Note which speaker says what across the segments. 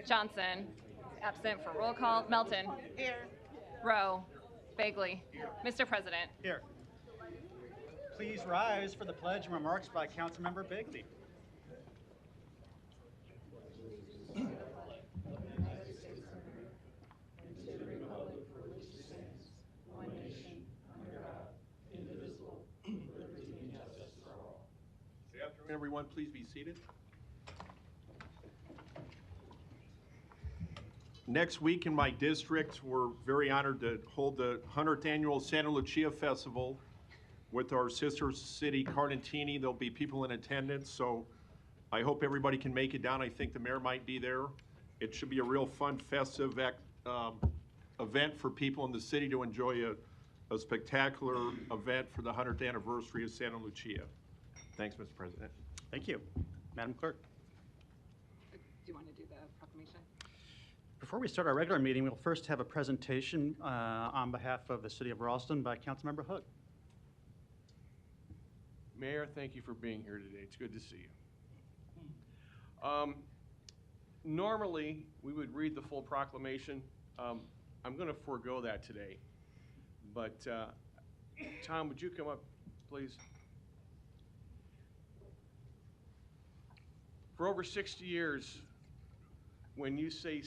Speaker 1: Johnson. Absent for roll call. Melton.
Speaker 2: Here.
Speaker 1: Rowe. Bagley. Mr. President.
Speaker 3: Here. Please rise for the pledge and remarks by Councilmember Bagley.
Speaker 4: Good afternoon, everyone. Please be seated. Next week in my district, we're very honored to hold the 100th annual Santa Lucia Festival with our sister city, Carnantini. There'll be people in attendance, so I hope everybody can make it down. I think the mayor might be there. It should be a real fun, festive event for people in the city to enjoy a spectacular event for the 100th anniversary of Santa Lucia. Thanks, Mr. President.
Speaker 3: Thank you. Madam Clerk.
Speaker 1: Do you want to do the proclamation?
Speaker 3: Before we start our regular meeting, we'll first have a presentation on behalf of the City of Ralston by Councilmember Hook.
Speaker 4: Mayor, thank you for being here today. It's good to see you. Normally, we would read the full proclamation. I'm going to forego that today. But Tom, would you come up, please? For over 60 years, when you say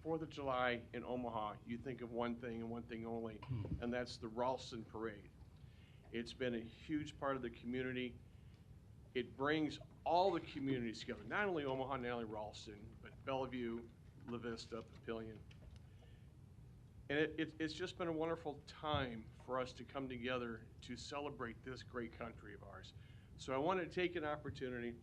Speaker 4: 4th of July in Omaha, you think of one thing and one thing only, and that's the Ralston Parade. It's been a huge part of the community. It brings all the communities together, not only Omaha, not only Ralston, but Bellevue, La Vista, Papillion. And it's just been a wonderful time for us to come together to celebrate this great country of ours. So I want to take an opportunity,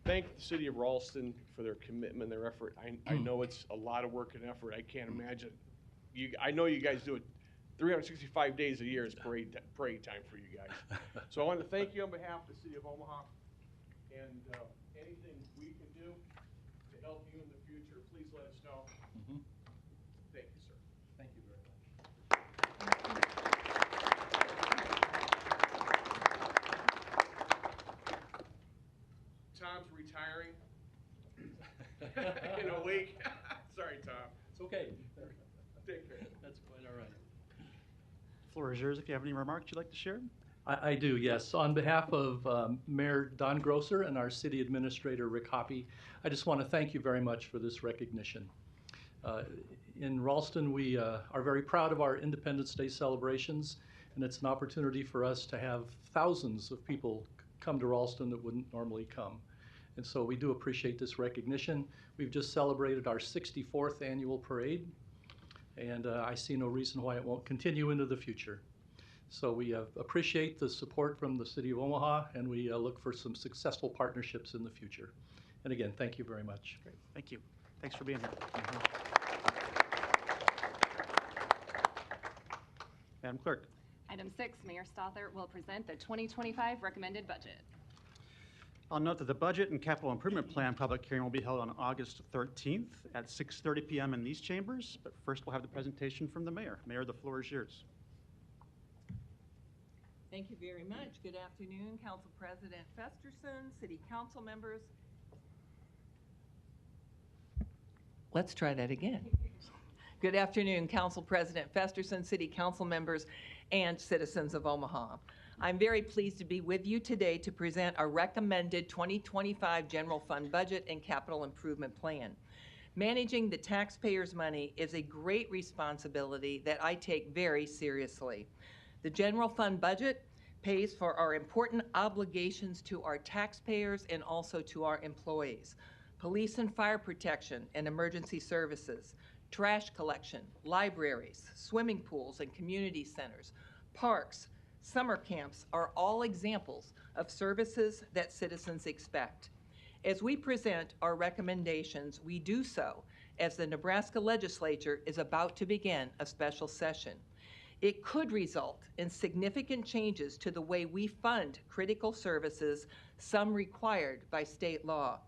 Speaker 4: thank the City of Ralston for their commitment, their effort. I know it's a lot of work and effort. I can't imagine. I know you guys do it 365 days a year is parade time for you guys. So I want to thank you on behalf of the City of Omaha, and anything we can do to help you in the future, please let us know. Thank you, sir.
Speaker 5: Thank you very much.
Speaker 4: Tom's retiring in a week. Sorry, Tom.
Speaker 5: It's okay.
Speaker 4: Take care.
Speaker 5: That's quite all right.
Speaker 3: The floor is yours if you have any remarks you'd like to share.
Speaker 5: I do, yes. On behalf of Mayor Don Grosser and our City Administrator Rick Hoppy, I just want to thank you very much for this recognition. In Ralston, we are very proud of our Independence Day celebrations, and it's an opportunity for us to have thousands of people come to Ralston that wouldn't normally come. And so we do appreciate this recognition. We've just celebrated our 64th annual parade, and I see no reason why it won't continue into the future. So we appreciate the support from the City of Omaha, and we look for some successful partnerships in the future. And again, thank you very much.
Speaker 3: Great. Thank you. Thanks for being here. Madam Clerk.
Speaker 1: Item 6, Mayor Stothert will present the 2025 recommended budget.
Speaker 3: I'll note that the Budget and Capital Improvement Plan public hearing will be held on August 13th at 6:30 p.m. in these chambers. But first, we'll have the presentation from the mayor. Mayor, the floor is yours.
Speaker 2: Thank you very much. Good afternoon, Council President Festerson, City Council members. Let's try that again. Good afternoon, Council President Festerson, City Council members, and citizens of Omaha. I'm very pleased to be with you today to present our recommended 2025 General Fund Budget and Capital Improvement Plan. Managing the taxpayers' money is a great responsibility that I take very seriously. The General Fund Budget pays for our important obligations to our taxpayers and also to our employees. Police and fire protection and emergency services, trash collection, libraries, swimming pools and community centers, parks, summer camps are all examples of services that citizens expect. As we present our recommendations, we do so as the Nebraska legislature is about to begin a special session. It could result in significant changes to the way we fund critical services, some required by state law.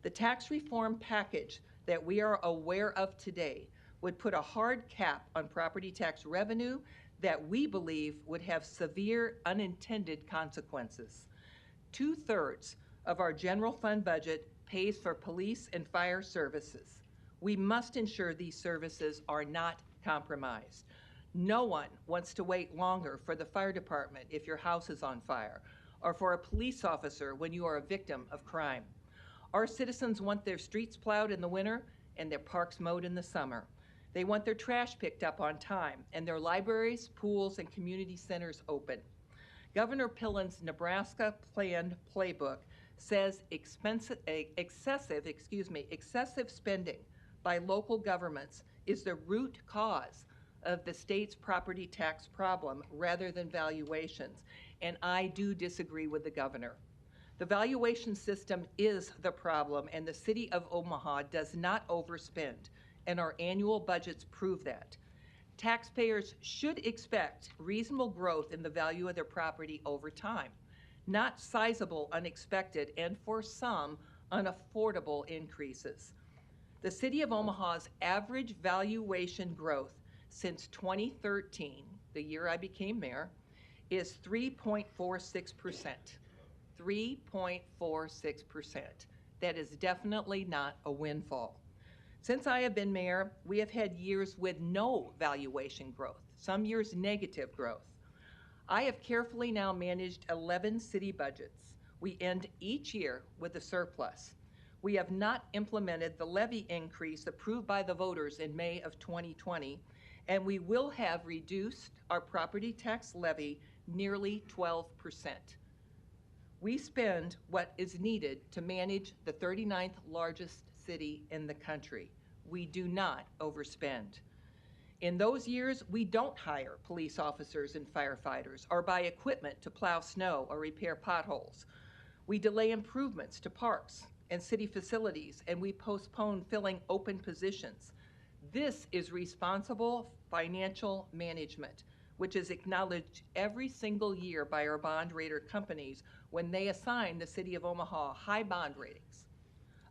Speaker 2: The tax reform package that we are aware of today would put a hard cap on property tax revenue that we believe would have severe unintended consequences. 2/3 of our general fund budget pays for police and fire services. We must ensure these services are not compromised. No one wants to wait longer for the fire department if your house is on fire, or for a police officer when you are a victim of crime. Our citizens want their streets plowed in the winter and their parks mowed in the summer. They want their trash picked up on time and their libraries, pools, and community centers open. Governor Pillen's Nebraska Plan Playbook says excessive spending by local governments is the root cause of the state's property tax problem rather than valuations, and I do disagree with the governor. The valuation system is the problem, and the city of Omaha does not overspend, and our annual budgets prove that. Taxpayers should expect reasonable growth in the value of their property over time, not sizable, unexpected, and for some, unaffordable increases. The city of Omaha's average valuation growth since 2013, the year I became mayor, is 3.46%. 3.46%. That is definitely not a windfall. Since I have been mayor, we have had years with no valuation growth, some years negative growth. I have carefully now managed 11 city budgets. We end each year with a surplus. We have not implemented the levy increase approved by the voters in May of 2020, and we will have reduced our property tax levy nearly 12%. We spend what is needed to manage the 39th largest city in the country. We do not overspend. In those years, we don't hire police officers and firefighters or buy equipment to plow snow or repair potholes. We delay improvements to parks and city facilities, and we postpone filling open positions. This is responsible financial management, which is acknowledged every single year by our bond rater companies when they assign the City of Omaha high bond ratings.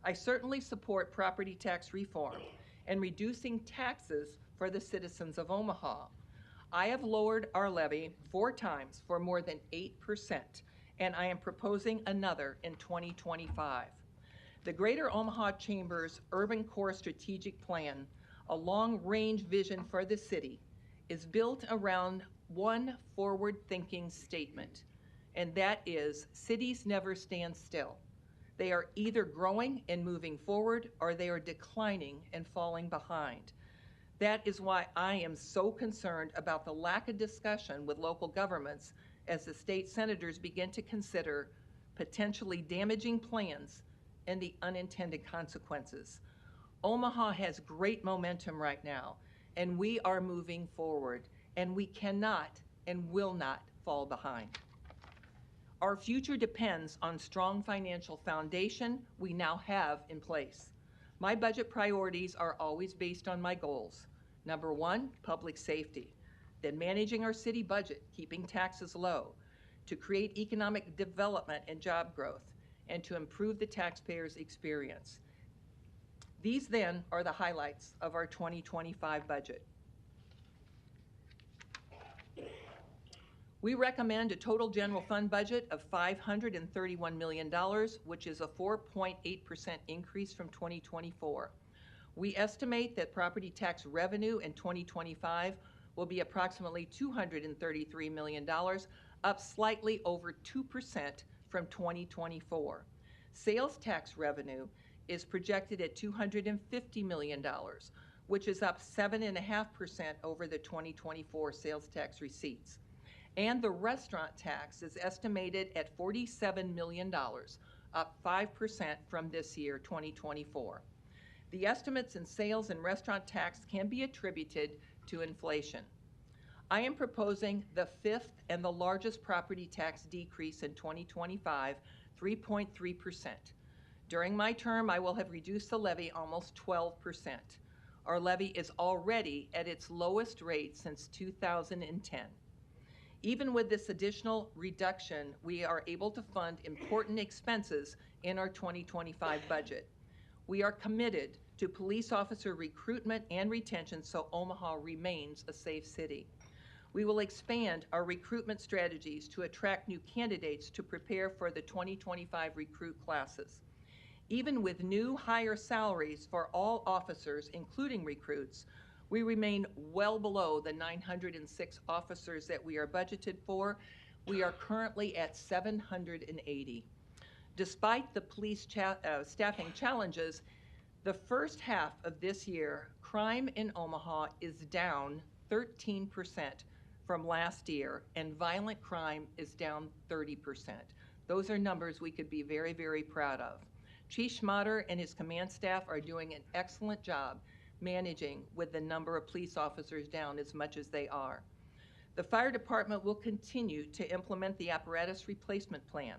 Speaker 2: I certainly support property tax reform and reducing taxes for the citizens of Omaha. I have lowered our levy 4 times for more than 8%, and I am proposing another in 2025. The Greater Omaha Chamber's Urban Core Strategic Plan, a long-range vision for the city, is built around one forward-thinking statement, and that is, cities never stand still. They are either growing and moving forward, or they are declining and falling behind. That is why I am so concerned about the lack of discussion with local governments as the state senators begin to consider potentially damaging plans and the unintended consequences. Omaha has great momentum right now, and we are moving forward, and we cannot and will not fall behind. Our future depends on strong financial foundation we now have in place. My budget priorities are always based on my goals. Number 1, public safety. Then managing our city budget, keeping taxes low, to create economic development and job growth, and to improve the taxpayer's experience. These then are the highlights of our 2025 budget. We recommend a total general fund budget of $531 million, which is a 4.8% increase from 2024. We estimate that property tax revenue in 2025 will be approximately $233 million, up slightly over 2% from 2024. Sales tax revenue is projected at $250 million, which is up 7.5% over the 2024 sales tax receipts. And the restaurant tax is estimated at $47 million, up 5% from this year, 2024. The estimates in sales and restaurant tax can be attributed to inflation. I am proposing the 5th and the largest property tax decrease in 2025, 3.3%. During my term, I will have reduced the levy almost 12%. Our levy is already at its lowest rate since 2010. Even with this additional reduction, we are able to fund important expenses in our 2025 budget. We are committed to police officer recruitment and retention so Omaha remains a safe city. We will expand our recruitment strategies to attract new candidates to prepare for the 2025 recruit classes. Even with new higher salaries for all officers, including recruits, we remain well below the 906 officers that we are budgeted for. We are currently at 780. Despite the police staffing challenges, the first half of this year, crime in Omaha is down 13% from last year, and violent crime is down 30%. Those are numbers we could be very, very proud of. Chief Schmatter and his command staff are doing an excellent job managing with the number of police officers down as much as they are. The fire department will continue to implement the apparatus replacement plan.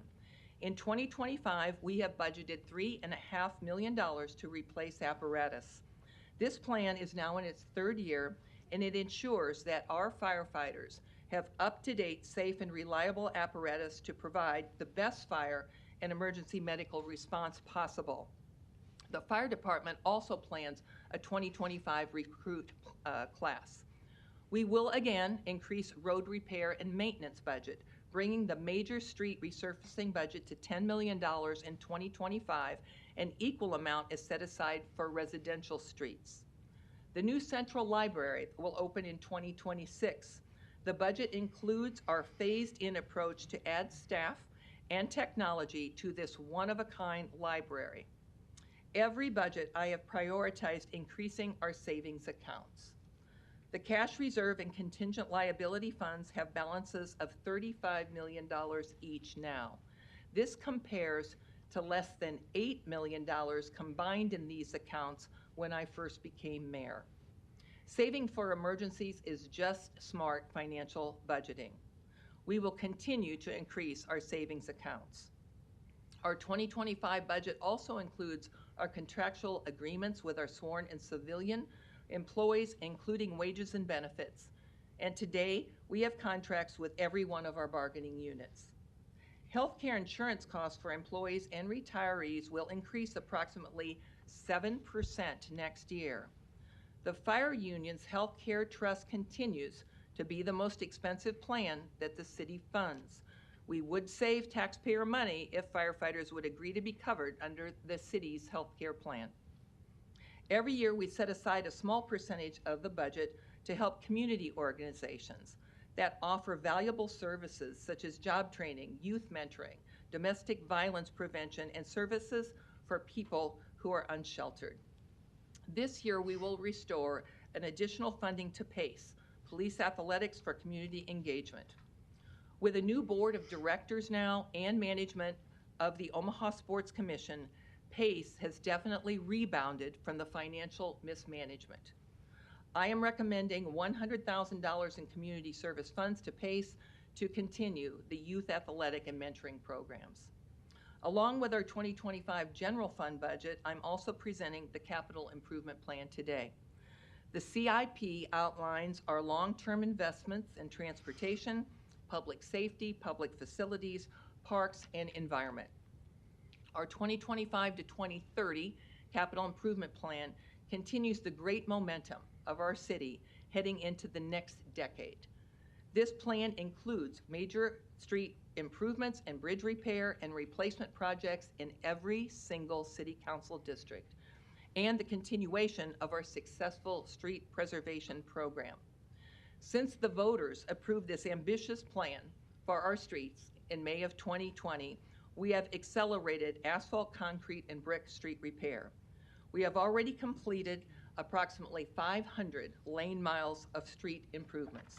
Speaker 2: In 2025, we have budgeted $3.5 million to replace apparatus. This plan is now in its third year, and it ensures that our firefighters have up-to-date, safe, and reliable apparatus to provide the best fire and emergency medical response possible. The fire department also plans a 2025 recruit class. We will again increase road repair and maintenance budget, bringing the major street resurfacing budget to $10 million in 2025. An equal amount is set aside for residential streets. The new central library will open in 2026. The budget includes our phased-in approach to add staff and technology to this one-of-a-kind library. Every budget, I have prioritized increasing our savings accounts. The cash reserve and contingent liability funds have balances of $35 million each now. This compares to less than $8 million combined in these accounts when I first became mayor. Saving for emergencies is just smart financial budgeting. We will continue to increase our savings accounts. Our 2025 budget also includes our contractual agreements with our sworn and civilian employees, including wages and benefits. And today, we have contracts with every one of our bargaining units. Healthcare insurance costs for employees and retirees will increase approximately 7% next year. The fire union's healthcare trust continues to be the most expensive plan that the city funds. We would save taxpayer money if firefighters would agree to be covered under the city's healthcare plan. Every year, we set aside a small percentage of the budget to help community organizations that offer valuable services such as job training, youth mentoring, domestic violence prevention, and services for people who are unsheltered. This year, we will restore an additional funding to PACE, Police Athletics for Community Engagement. With a new board of directors now and management of the Omaha Sports Commission, PACE has definitely rebounded from the financial mismanagement. I am recommending $100,000 in community service funds to PACE to continue the youth athletic and mentoring programs. Along with our 2025 general fund budget, I'm also presenting the capital improvement plan today. The CIP outlines our long-term investments in transportation, public safety, public facilities, parks, and environment. Our 2025 to 2030 capital improvement plan continues the great momentum of our city heading into the next decade. This plan includes major street improvements and bridge repair and replacement projects in every single city council district, and the continuation of our successful street preservation program. Since the voters approved this ambitious plan for our streets in May of 2020, we have accelerated asphalt, concrete, and brick street repair. We have already completed approximately 500 lane miles of street improvements.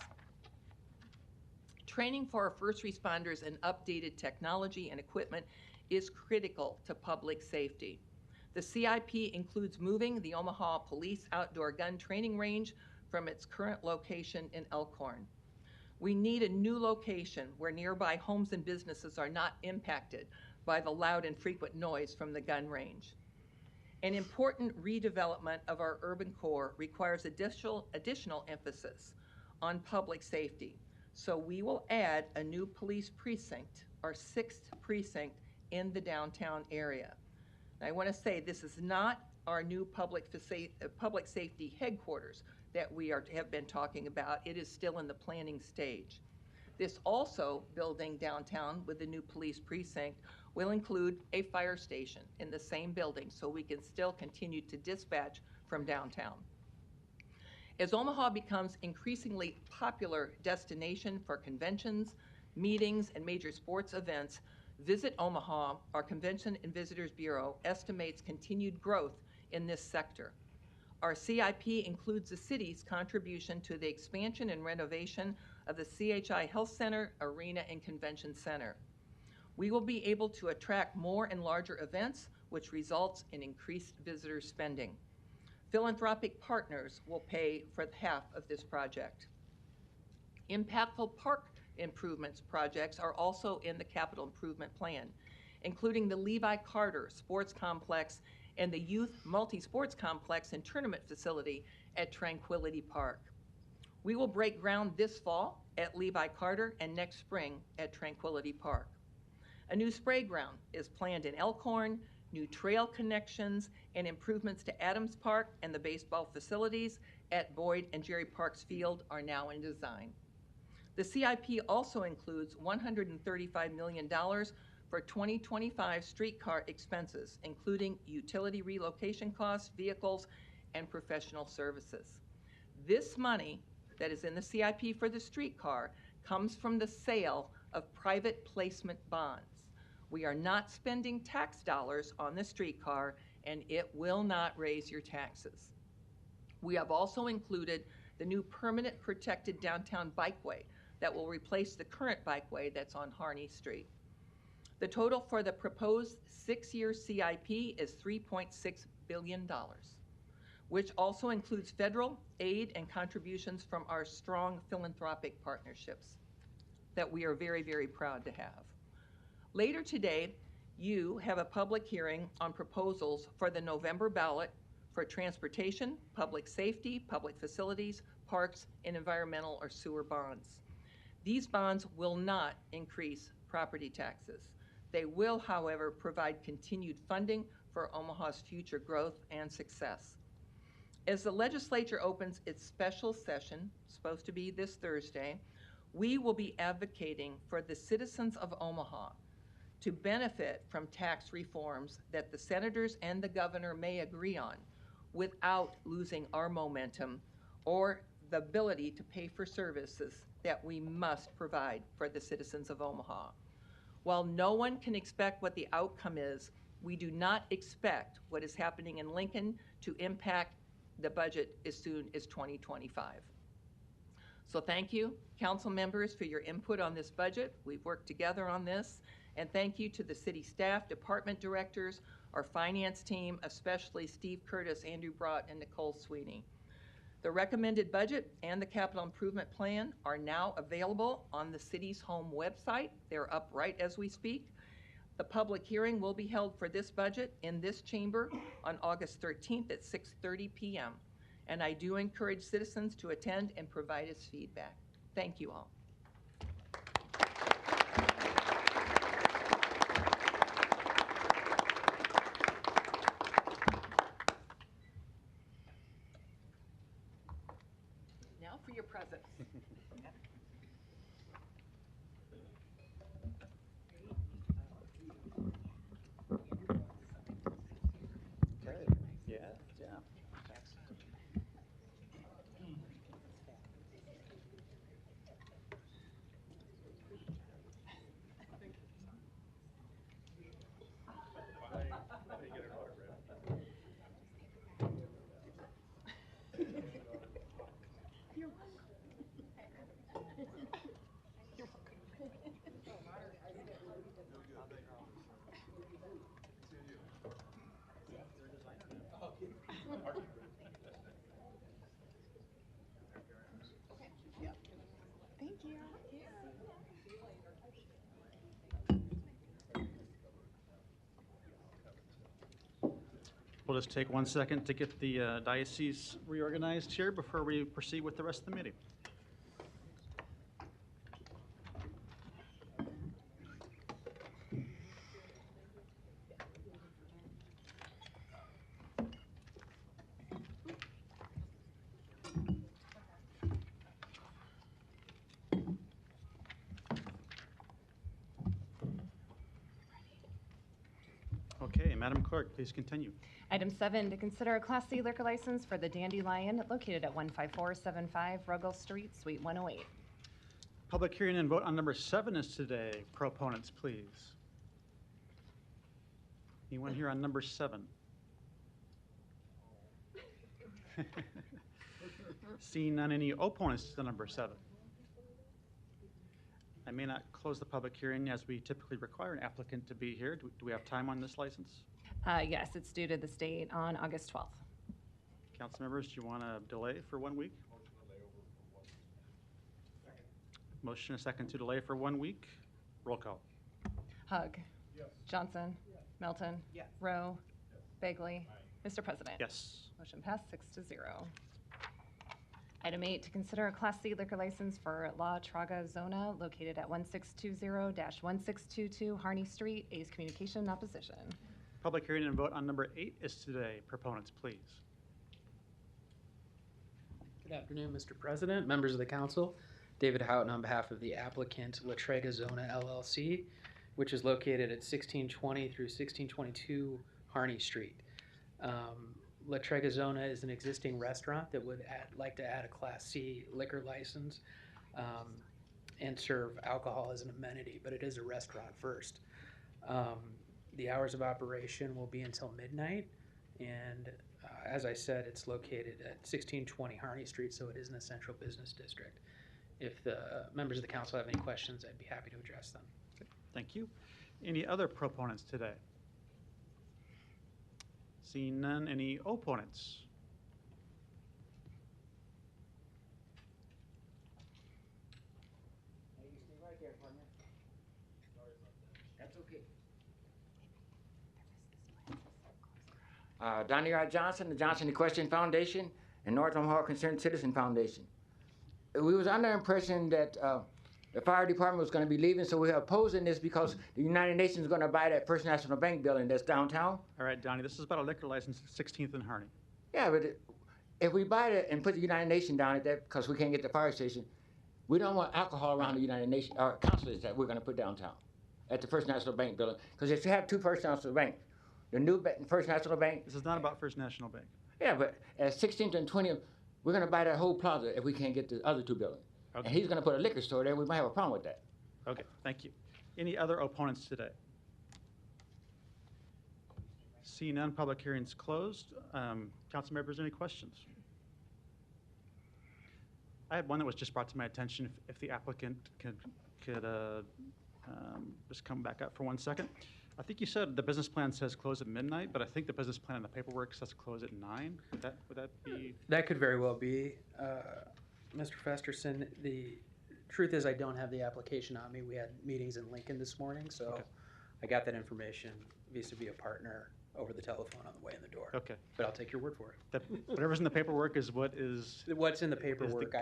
Speaker 2: Training for our first responders and updated technology and equipment is critical to public safety. The CIP includes moving the Omaha Police Outdoor Gun Training Range from its current location in Elkhorn. We need a new location where nearby homes and businesses are not impacted by the loud and frequent noise from the gun range. An important redevelopment of our urban core requires additional emphasis on public safety. So we will add a new police precinct, our 6th precinct in the downtown area. And I want to say this is not our new public safety headquarters that we have been talking about. It is still in the planning stage. This also building downtown with the new police precinct will include a fire station in the same building so we can still continue to dispatch from downtown. As Omaha becomes increasingly popular destination for conventions, meetings, and major sports events, Visit Omaha, our Convention and Visitors Bureau, estimates continued growth in this sector. Our CIP includes the city's contribution to the expansion and renovation of the CHI Health Center, Arena, and Convention Center. We will be able to attract more and larger events, which results in increased visitor spending. Philanthropic partners will pay for half of this project. Impactful park improvements projects are also in the capital improvement plan, including the Levi Carter Sports Complex and the Youth Multi-Sports Complex and Tournament Facility at Tranquility Park. We will break ground this fall at Levi Carter and next spring at Tranquility Park. A new spray ground is planned in Elkhorn, new trail connections, and improvements to Adams Park and the baseball facilities at Boyd and Jerry Parks Field are now in design. The CIP also includes $135 million for 2025 streetcar expenses, including utility relocation costs, vehicles, and professional services. This money that is in the CIP for the streetcar comes from the sale of private placement bonds. We are not spending tax dollars on the streetcar, and it will not raise your taxes. We have also included the new permanent protected downtown bikeway that will replace the current bikeway that's on Harney Street. The total for the proposed 6-year CIP is $3.6 billion, which also includes federal aid and contributions from our strong philanthropic partnerships that we are very, very proud to have. Later today, you have a public hearing on proposals for the November ballot for transportation, public safety, public facilities, parks, and environmental or sewer bonds. These bonds will not increase property taxes. They will, however, provide continued funding for Omaha's future growth and success. As the legislature opens its special session, supposed to be this Thursday, we will be advocating for the citizens of Omaha to benefit from tax reforms that the senators and the governor may agree on without losing our momentum or the ability to pay for services that we must provide for the citizens of Omaha. While no one can expect what the outcome is, we do not expect what is happening in Lincoln to impact the budget as soon as 2025. So thank you, council members, for your input on this budget. We've worked together on this. And thank you to the city staff, department directors, our finance team, especially Steve Curtis, Andrew Brott, and Nicole Sweeney. The recommended budget and the capital improvement plan are now available on the city's home website. They're up right as we speak. The public hearing will be held for this budget in this chamber on August 13th at 6:30 p.m. And I do encourage citizens to attend and provide us feedback. Thank you all. Now for your presents.
Speaker 3: We'll just take 1 second to get the diocese reorganized here before we proceed with the rest of the meeting. Madam Clerk, please continue.
Speaker 1: Item 7, to consider a Class C liquor license for the Dandelion located at 15475 Ruggles Street, Suite 108.
Speaker 3: Public hearing and vote on number 7 is today. Proponents, please. Anyone here on number 7? Seeing none, any opponents to number 7? I may not close the public hearing as we typically require an applicant to be here. Do we have time on this license?
Speaker 1: Yes, it's due to the state on August 12th.
Speaker 3: Council members, do you want to delay for 1 week? Motion and second to delay for 1 week. Roll call.
Speaker 1: Hug. Johnson. Melton. Rowe. Bagley. Mr. President.
Speaker 3: Yes.
Speaker 1: Motion passed 6-0. Item 8, to consider a Class C liquor license for La Traga Zona located at 1620-1622 Harney Street. A's Communication in opposition.
Speaker 3: Public hearing and vote on number 8 is today. Proponents, please.
Speaker 6: Good afternoon, Mr. President, members of the council. David Houghton on behalf of the applicant La Traga Zona LLC, which is located at 1620 through 1622 Harney Street. La Traga Zona is an existing restaurant that would like to add a Class C liquor license and serve alcohol as an amenity, but it is a restaurant first. The hours of operation will be until midnight, and as I said, it's located at 1620 Harney Street, so it is in the central business district. If the members of the council have any questions, I'd be happy to address them.
Speaker 3: Okay, thank you. Any other proponents today? Seeing none, any opponents?
Speaker 7: Donnie R. Johnson, the Johnson Equestrian Foundation, and North Omaha Concerned Citizen Foundation. We was under the impression that the fire department was going to be leaving, so we're opposing this because the United Nations is going to buy that First National Bank building that's downtown.
Speaker 3: All right, Donnie, this is about a liquor license at 16th and Harney.
Speaker 7: Yeah, but if we buy it and put the United Nations down at that because we can't get the fire station, we don't want alcohol around the United Nations, or consulates that we're going to put downtown at the First National Bank building. Because if you have two First National Banks, the new First National Bank.
Speaker 3: This is not about First National Bank.
Speaker 7: Yeah, but at 16th and 20th, we're going to buy that whole plaza if we can't get the other two buildings.
Speaker 3: Okay.
Speaker 7: And he's going to put a liquor store there. We might have a problem with that.
Speaker 3: Okay, thank you. Any other opponents today? Seeing none, public hearing's closed. Council members, any questions? I had one that was just brought to my attention. If the applicant could just come back up for 1 second. I think you said the business plan says close at midnight, but I think the business plan and the paperwork says close at 9. Would that be?
Speaker 6: That could very well be. Mr. Festerson, the truth is I don't have the application on me. We had meetings in Lincoln this morning, so
Speaker 3: Okay.
Speaker 6: I got that information vis-a-vis a partner over the telephone on the way in the door.
Speaker 3: Okay.
Speaker 6: But I'll take your word for it.
Speaker 3: Whatever's in the paperwork is what is.
Speaker 6: What's in the paperwork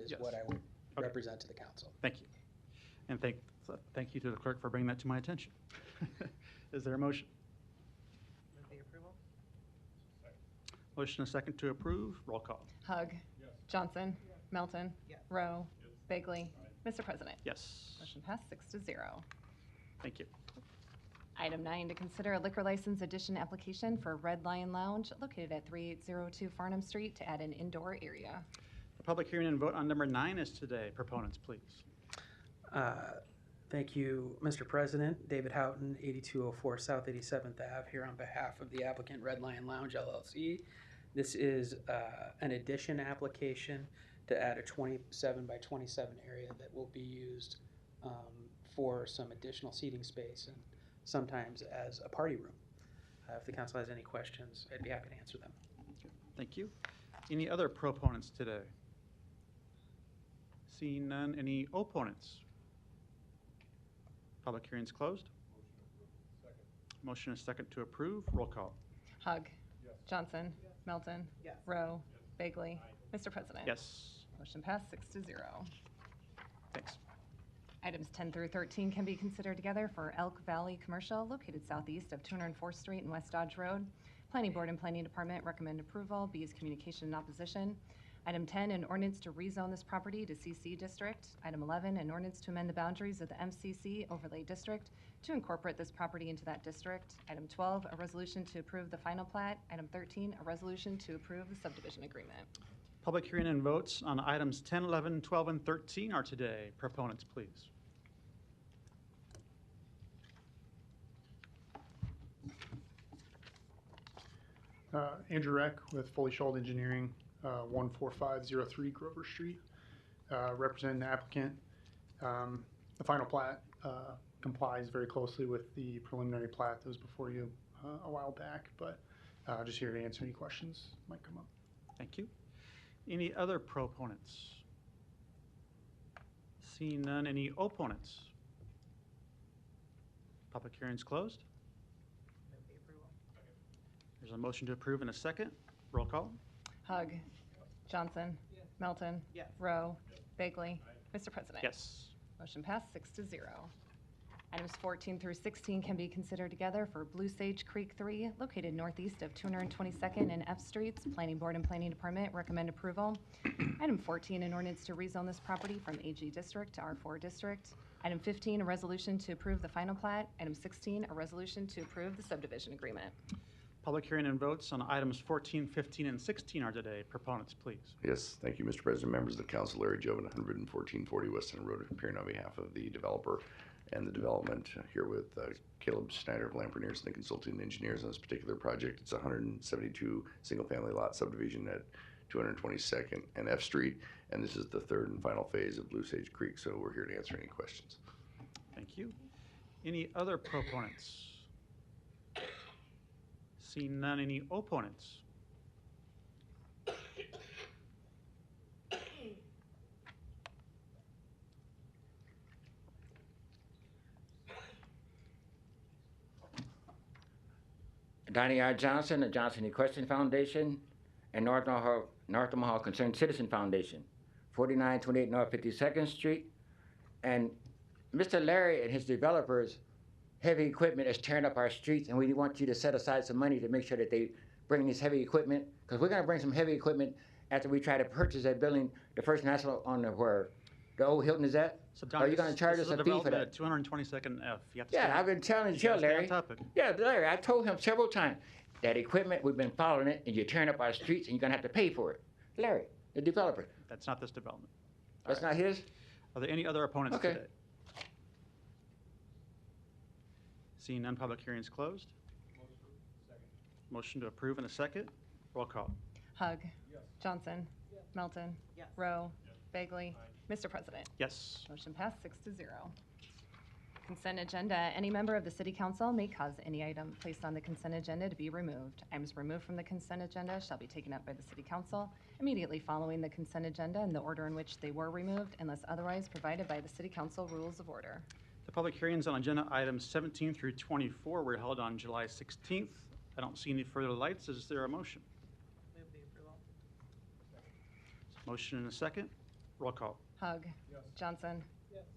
Speaker 6: is
Speaker 3: Yes.
Speaker 6: what I would
Speaker 3: Okay.
Speaker 6: represent to the council.
Speaker 3: Thank you. And thank you to the clerk for bringing that to my attention. Is there a motion?
Speaker 2: Move the approval.
Speaker 3: Motion and second to approve. Roll call.
Speaker 1: Hug. Johnson. Melton. Rowe. Bagley. Mr. President.
Speaker 3: Yes.
Speaker 1: Motion passed 6-0.
Speaker 3: Thank you.
Speaker 1: Item 9, to consider a liquor license addition application for Red Lion Lounge located at 3802 Farnham Street to add an indoor area.
Speaker 3: The public hearing and vote on number 9 is today. Proponents, please.
Speaker 6: Thank you, Mr. President. David Houghton, 8204 South 87th Ave, here on behalf of the applicant Red Lion Lounge LLC. This is an addition application to add a 27 by 27 area that will be used for some additional seating space and sometimes as a party room. If the council has any questions, I'd be happy to answer them.
Speaker 3: Thank you. Any other proponents today? Seeing none, any opponents? Public hearing's closed. Motion is second to approve. Roll call.
Speaker 1: Hug. Johnson. Melton. Rowe. Bagley. Mr. President.
Speaker 3: Yes.
Speaker 1: Motion passed 6-0.
Speaker 3: Thanks.
Speaker 1: Items 10 through 13 can be considered together for Elk Valley Commercial located southeast of 204th Street and West Dodge Road. Planning Board and Planning Department recommend approval. B is communication in opposition. Item 10, an ordinance to rezone this property to CC District. Item 11, an ordinance to amend the boundaries of the MCC Overlay District to incorporate this property into that district. Item 12, a resolution to approve the final plat. Item 13, a resolution to approve the subdivision agreement.
Speaker 3: Public hearing and votes on items 10, 11, 12, and 13 are today. Proponents, please.
Speaker 8: Andrew Reck with Fully Shoaled Engineering, 14503 Grover Street, representing the applicant. The final plat complies very closely with the preliminary plat that was before you a while back, but just here to answer any questions that might come up.
Speaker 3: Thank you. Any other proponents? Seeing none, any opponents? Public hearing's closed. There's a motion to approve in a second. Roll call.
Speaker 1: Hug. Johnson. Melton. Rowe. Bagley. Mr. President.
Speaker 3: Yes.
Speaker 1: Motion passed 6-0. Items 14 through 16 can be considered together for Blue Sage Creek 3, located northeast of 222nd and F Streets. Planning Board and Planning Department recommend approval. Item 14, an ordinance to rezone this property from AG District to R4 District. Item 15, a resolution to approve the final plat. Item 16, a resolution to approve the subdivision agreement.
Speaker 3: Public hearing and votes on items 14, 15, and 16 are today. Proponents, please.
Speaker 9: Yes, thank you, Mr. President. Members of the council, Larry Joven, 11440 West End Road, appearing on behalf of the developer and the development here with Caleb Schneider of Lamproniers and Consulting Engineers on this particular project. It's a 172 single-family lot subdivision at 222nd and F Street, and this is the third and final phase of Blue Sage Creek, so we're here to answer any questions.
Speaker 3: Thank you. Any other proponents? Seeing none, any opponents?
Speaker 7: Donnie R. Johnson, the Johnson Equestrian Foundation, and North Omaha Concerned Citizen Foundation, 4928 North 52nd Street. And Mr. Larry and his developers, heavy equipment is tearing up our streets, and we want you to set aside some money to make sure that they bring this heavy equipment, because we're going to bring some heavy equipment after we try to purchase that building, the First National on where the old Hilton is at.
Speaker 3: So
Speaker 7: Are you going to charge us a fee for that?
Speaker 3: At 222nd F. You have to
Speaker 7: Yeah, I've been telling you, Larry.
Speaker 3: on topic.
Speaker 7: Yeah, Larry, I told him several times that equipment, we've been following it, and you're tearing up our streets, and you're going to have to pay for it. Larry, the developer.
Speaker 3: That's not this development.
Speaker 7: That's not his?
Speaker 3: Are there any other opponents
Speaker 7: Okay.
Speaker 3: today? Seeing none, public hearing is closed. Motion to approve in a second. Roll call.
Speaker 1: Hug. Johnson. Melton. Rowe. Bagley. Mr. President.
Speaker 3: Yes.
Speaker 1: Motion passed 6-0. Consent agenda. Any member of the City Council may cause any item placed on the consent agenda to be removed. Items removed from the consent agenda shall be taken up by the City Council immediately following the consent agenda in the order in which they were removed, unless otherwise provided by the City Council Rules of Order.
Speaker 3: The public hearings on agenda items 17 through 24 were held on July 16th. I don't see any further lights. Is there a motion?
Speaker 10: Move the approval.
Speaker 3: Motion and a second. Roll call.
Speaker 1: Hug. Johnson.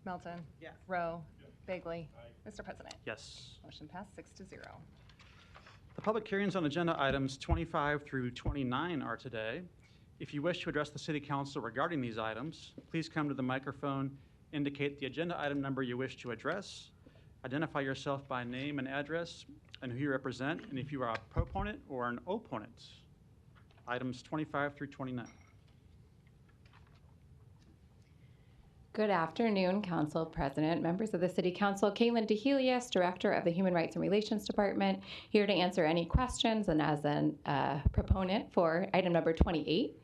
Speaker 1: Melton.
Speaker 10: Yes.
Speaker 1: Rowe. Bagley. Mr. President.
Speaker 3: Yes.
Speaker 1: Motion passed 6-0.
Speaker 3: The public hearings on agenda items 25 through 29 are today. If you wish to address the City Council regarding these items, please come to the microphone, indicate the agenda item number you wish to address, identify yourself by name and address, and who you represent, and if you are a proponent or an opponent. Items 25 through 29.
Speaker 11: Good afternoon, Council President, members of the City Council. Caitlin DeHelius, Director of the Human Rights and Relations Department, here to answer any questions and as a proponent for item number 28,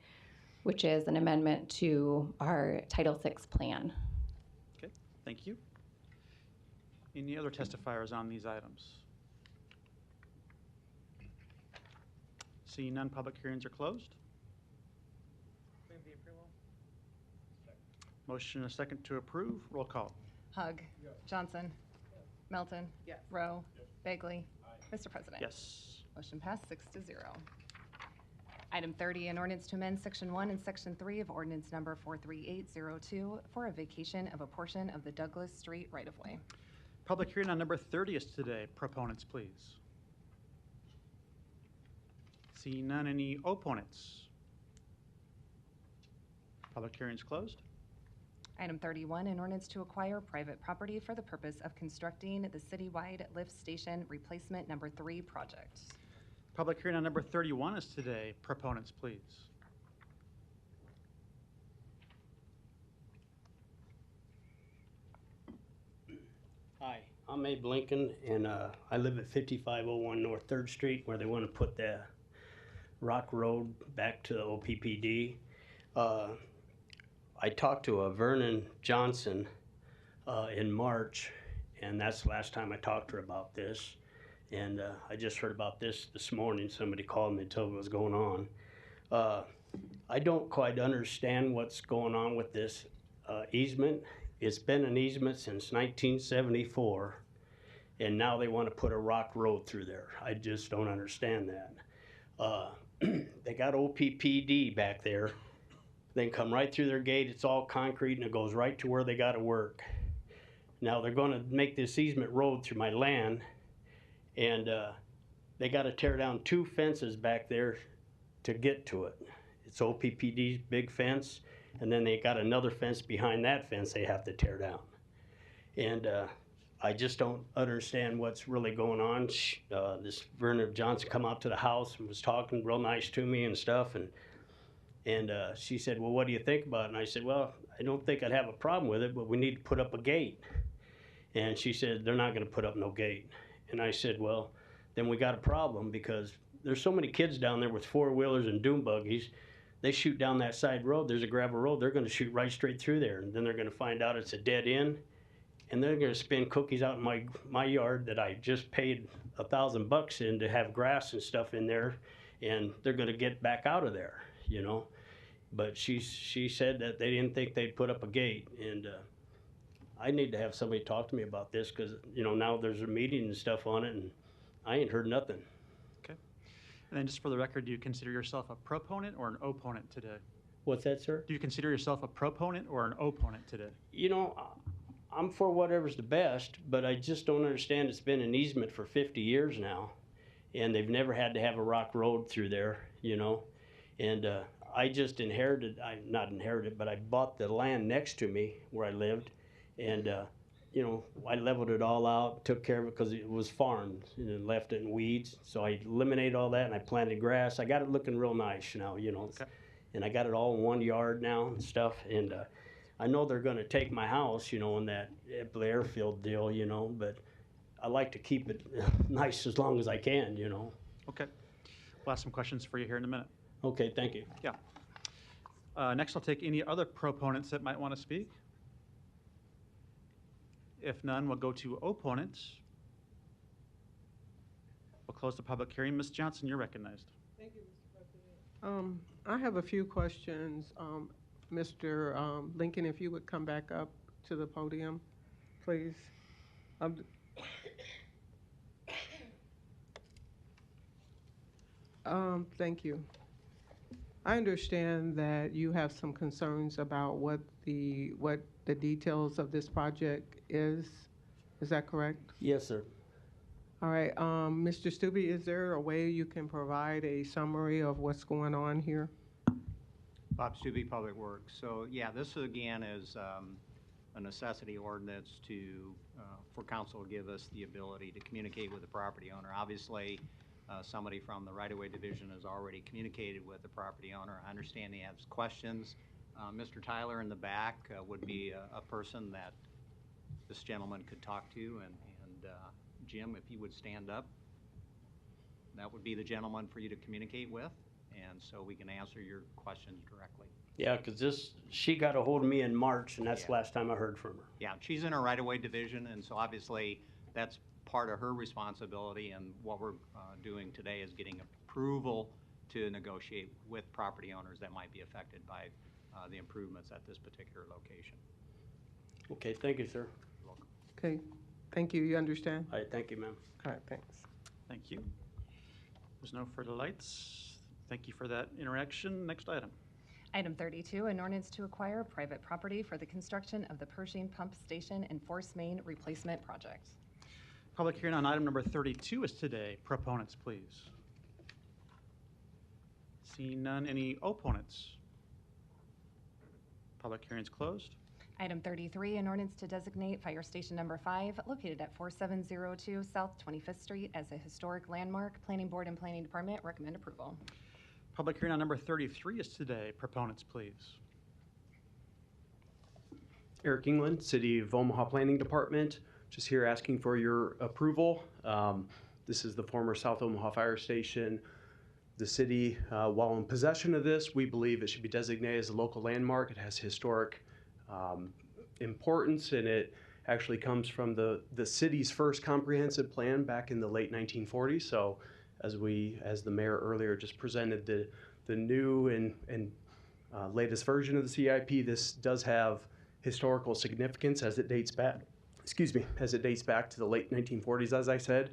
Speaker 11: which is an amendment to our Title VI plan.
Speaker 3: Okay, thank you. Any other testifiers on these items? Seeing none, public hearings are closed.
Speaker 10: Move the approval.
Speaker 3: Motion and a second to approve. Roll call.
Speaker 1: Hug. Johnson. Melton.
Speaker 10: Yes.
Speaker 1: Rowe. Bagley. Mr. President.
Speaker 3: Yes.
Speaker 1: Motion passed 6-0. Item 30, an ordinance to amend Section 1 and Section 3 of Ordinance Number 43802 for a vacation of a portion of the Douglas Street right-of-way.
Speaker 3: Public hearing on number 30 is today. Proponents, please. Seeing none, any opponents? Public hearing is closed.
Speaker 1: Item 31, an ordinance to acquire private property for the purpose of constructing the citywide lift station replacement number 3 project.
Speaker 3: Public hearing on number 31 is today. Proponents, please.
Speaker 12: Hi, I'm Abe Lincoln, and I live at 5501 North 3rd Street, where they want to put the Rock Road back to the OPPD. I talked to Vernon Johnson in March, and that's the last time I talked to her about this. And I just heard about this morning. Somebody called me and told me what was going on. I don't quite understand what's going on with this easement. It's been an easement since 1974, and now they want to put a rock road through there. I just don't understand that. They got OPPD back there. They can come right through their gate. It's all concrete, and it goes right to where they got to work. Now they're going to make this easement road through my land, and they got to tear down 2 fences back there to get to it. It's OPPD's big fence, and then they got another fence behind that fence they have to tear down. And I just don't understand what's really going on. This Vernon Johnson come out to the house and was talking real nice to me and stuff, and she said, well, what do you think about it? And I said, well, I don't think I'd have a problem with it, but we need to put up a gate. And she said, they're not going to put up no gate. And I said, well, then we got a problem, because there's so many kids down there with 4-wheelers and dune buggies. They shoot down that side road. There's a gravel road. They're going to shoot right straight through there, and then they're going to find out it's a dead end, and they're going to spin cookies out in my yard that I just paid $1,000 in to have grass and stuff in there, and they're going to get back out of there, you know. But she said that they didn't think they'd put up a gate, and I need to have somebody talk to me about this, because, you know, now there's a meeting and stuff on it, and I ain't heard nothing.
Speaker 3: And then just for the record, do you consider yourself a proponent or an opponent today?
Speaker 12: What's that, sir?
Speaker 3: Do you consider yourself a proponent or an opponent today?
Speaker 12: You know, I'm for whatever's the best, but I just don't understand. It's been an easement for 50 years now, and they've never had to have a rock road through there, you know. And I just not inherited, but I bought the land next to me where I lived, and you know, I leveled it all out, took care of it because it was farmed and left it in weeds. So I eliminated all that and I planted grass. I got it looking real nice now, you know. Okay. And I got it all in 1 yard now and stuff. And I know they're going to take my house, you know, in that airfield deal, you know, but I like to keep it nice as long as I can, you know.
Speaker 3: Okay. We'll ask some questions for you here in a minute.
Speaker 12: Okay, thank you.
Speaker 3: Yeah. Next, I'll take any other proponents that might want to speak. If none, we'll go to opponents. We'll close the public hearing. Ms. Johnson, you're recognized.
Speaker 10: Thank you, Mr. President. I have a few questions. Mr. Lincoln, if you would come back up to the podium, please. Thank you. I understand that you have some concerns about what the details of this project is. Is that correct?
Speaker 12: Yes, sir.
Speaker 10: All right. Mr. Stubbe, is there a way you can provide a summary of what's going on here?
Speaker 13: Bob Stubbe, Public Works. So yeah, this again is a necessity ordinance for council to give us the ability to communicate with the property owner. Obviously, somebody from the right-of-way division has already communicated with the property owner. I understand he has questions. Mr. Tyler in the back would be a person that this gentleman could talk to, and Jim, if you would stand up, that would be the gentleman for you to communicate with, and so we can answer your questions directly.
Speaker 12: Yeah, because she got a hold of me in March, and that's the last time I heard from her.
Speaker 13: Yeah, she's in her right-of-way division, and so obviously that's part of her responsibility, and what we're doing today is getting approval to negotiate with property owners that might be affected by the improvements at this particular location.
Speaker 12: Okay, thank you, sir.
Speaker 13: You're welcome.
Speaker 10: Okay. Thank you. You understand?
Speaker 12: All right, thank you, ma'am.
Speaker 10: All right. Thanks.
Speaker 3: Thank you. There's no further lights. Thank you for that interaction. Next item.
Speaker 1: Item 32, an ordinance to acquire private property for the construction of the Pershing Pump Station and Force Main Replacement Project.
Speaker 3: Public hearing on item number 32 is today. Proponents, please. Seeing none, any opponents? Public hearing is closed.
Speaker 1: Item 33, an ordinance to designate Fire Station Number 5, located at 4702 South 25th Street as a historic landmark. Planning Board and Planning Department recommend approval.
Speaker 3: Public hearing on number 33 is today. Proponents, please.
Speaker 14: Eric England, City of Omaha Planning Department, just here asking for your approval. This is the former South Omaha Fire Station. The city, while in possession of this, we believe it should be designated as a local landmark. It has historic importance, and it actually comes from the city's first comprehensive plan back in the late 1940s. So as the mayor earlier just presented the new and latest version of the CIP, this does have historical significance as it dates back, as it dates back to the late 1940s, as I said.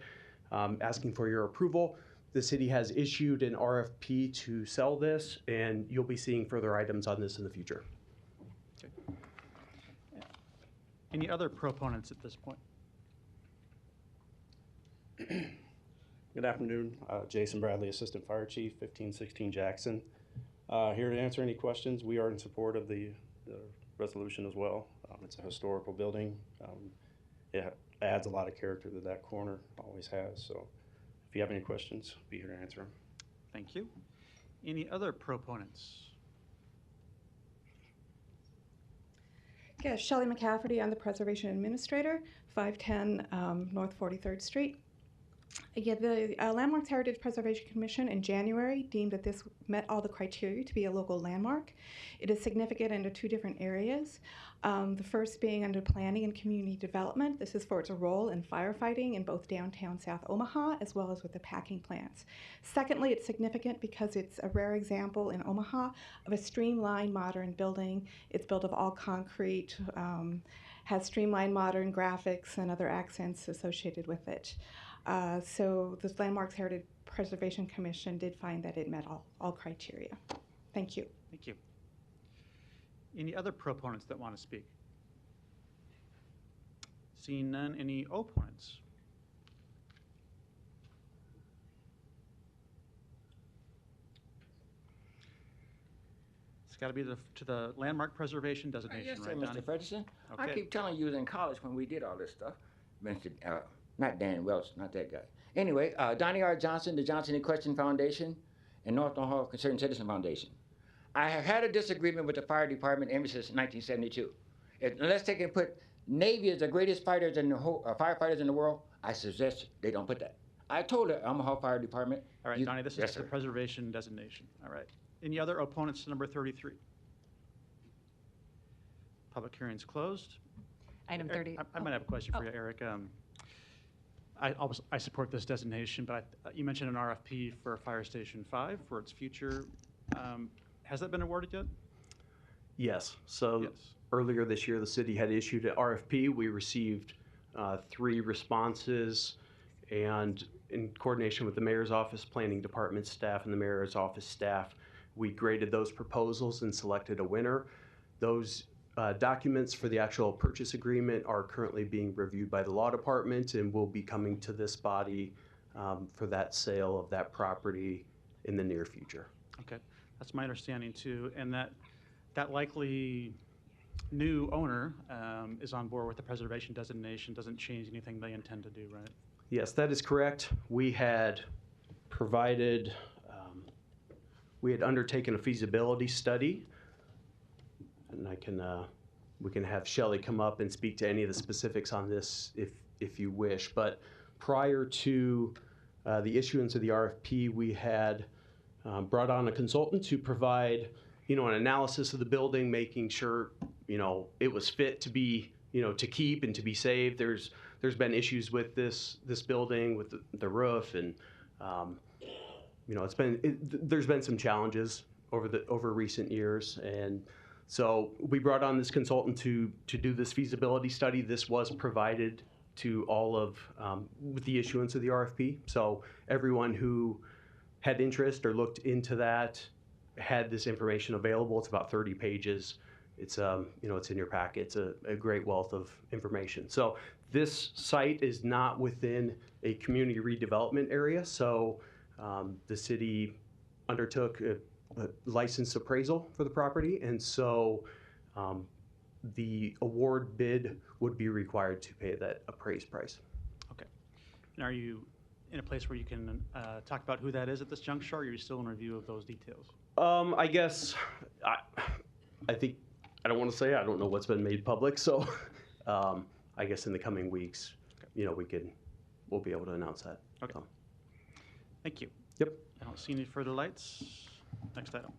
Speaker 14: Asking for your approval. The city has issued an RFP to sell this, and you'll be seeing further items on this in the future.
Speaker 3: Okay. Any other proponents at this point?
Speaker 15: Good afternoon. Jason Bradley, Assistant Fire Chief, 1516 Jackson. Here to answer any questions. We are in support of the resolution as well. It's a historical building. It adds a lot of character to that corner, always has. So if you have any questions, I'll be here to answer them.
Speaker 3: Thank you. Any other proponents?
Speaker 16: Yeah, Shelley McCafferty, I'm the Preservation Administrator, 510 North 43rd Street. Yeah, the Landmarks Heritage Preservation Commission in January deemed that this met all the criteria to be a local landmark. It is significant under two different areas. The first being under planning and community development. This is for its role in firefighting in both downtown South Omaha as well as with the packing plants. Secondly, it's significant because it's a rare example in Omaha of a streamlined modern building. It's built of all concrete, has streamlined modern graphics and other accents associated with it. So the Landmarks Heritage Preservation Commission did find that it met all criteria. Thank you.
Speaker 3: Thank you. Any other proponents that want to speak? Seeing none, any opponents? It's got to be to the landmark preservation designation,
Speaker 7: Yes, sir,
Speaker 3: right, Donnie?
Speaker 7: Mr. Ferguson. I
Speaker 3: Okay.
Speaker 7: keep telling you, in college when we did all this stuff, Mr. Not Dan Welch, not that guy. Anyway, Donnie R. Johnson, the Johnson Equestrian Foundation, and North Omaha Concerned Citizen Foundation. I have had a disagreement with the fire department ever since 1972. Unless they can put Navy as the greatest fighters in the firefighters in the world, I suggest they don't put that. I told the Omaha Fire Department.
Speaker 3: All right, Donnie, this
Speaker 7: yes,
Speaker 3: is the
Speaker 7: sir.
Speaker 3: preservation designation. All right. Any other opponents to number 33? Public hearing's closed.
Speaker 1: Item 30.
Speaker 3: I might have a question for you, Eric. I support this designation, but you mentioned an RFP for Fire Station 5 for its future. Has that been awarded yet?
Speaker 14: Yes. So earlier this year, the city had issued an RFP. We received 3 responses, and in coordination with the mayor's office, planning department staff, and the mayor's office staff, we graded those proposals and selected a winner. Those documents for the actual purchase agreement are currently being reviewed by the law department and will be coming to this body for that sale of that property in the near future.
Speaker 3: Okay, that's my understanding too, and that likely new owner is on board with the preservation designation, doesn't change anything they intend to do, right?
Speaker 14: Yes, that is correct. We had provided, we had undertaken a feasibility study, and we can have Shelley come up and speak to any of the specifics on this if you wish. But prior to the issuance of the RFP, we had brought on a consultant to provide, an analysis of the building, making sure, it was fit to be, to keep and to be saved. There's been issues with this building, with the roof, and there's been some challenges over recent years, and so we brought on this consultant to do this feasibility study. This was provided to all of with the issuance of the RFP. So everyone who had interest or looked into that had this information available. It's about 30 pages. It's it's in your packet. It's a great wealth of information. So this site is not within a community redevelopment area. So the city undertook a license appraisal for the property, and so The award bid would be required to pay that appraised price.
Speaker 3: Okay. And are you in a place where you can talk about who that is at this juncture, or are you still in review of those details?
Speaker 14: I guess I think I don't want to say I don't know what's been made public, so I guess in the coming weeks, you know, we'll be able to announce that.
Speaker 3: Okay. Thank you.
Speaker 14: Yep.
Speaker 3: I don't see any further lights. Next item.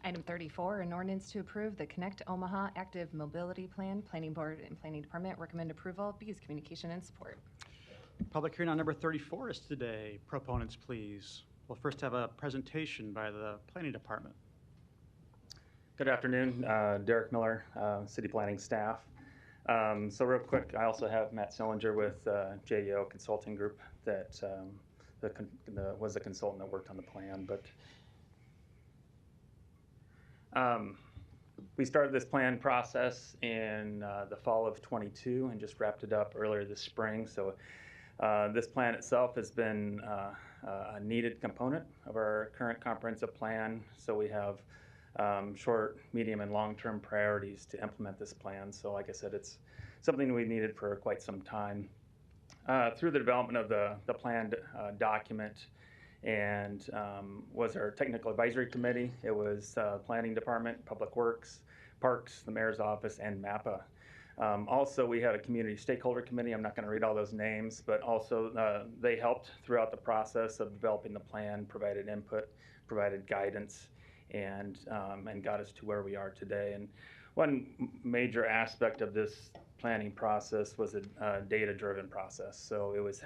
Speaker 1: Item 34, an ordinance to approve the Connect Omaha Active Mobility Plan. Planning Board and Planning Department recommend approval. B is communication and support.
Speaker 3: Public hearing on number 34 is today. Proponents, please. We'll first have a presentation by the Planning Department.
Speaker 17: Good afternoon, Derek Miller, City Planning staff. So real quick, I also have Matt Sillinger with JEO Consulting Group that was the consultant that worked on the plan. But we started this plan process in the fall of 22 and just wrapped it up earlier this spring. So this plan itself has been a needed component of our current comprehensive plan. So we have short, medium, and long-term priorities to implement this plan. So like I said, it's something we needed for quite some time. Through the development of the planned document and was our technical advisory committee. It was Planning Department, Public Works, Parks, the Mayor's Office, and MAPPA. Also, we had a community stakeholder committee. I'm not going to read all those names, but also they helped throughout the process of developing the plan, provided input, provided guidance, and got us to where we are today. And one major aspect of this planning process was a data-driven process. So it was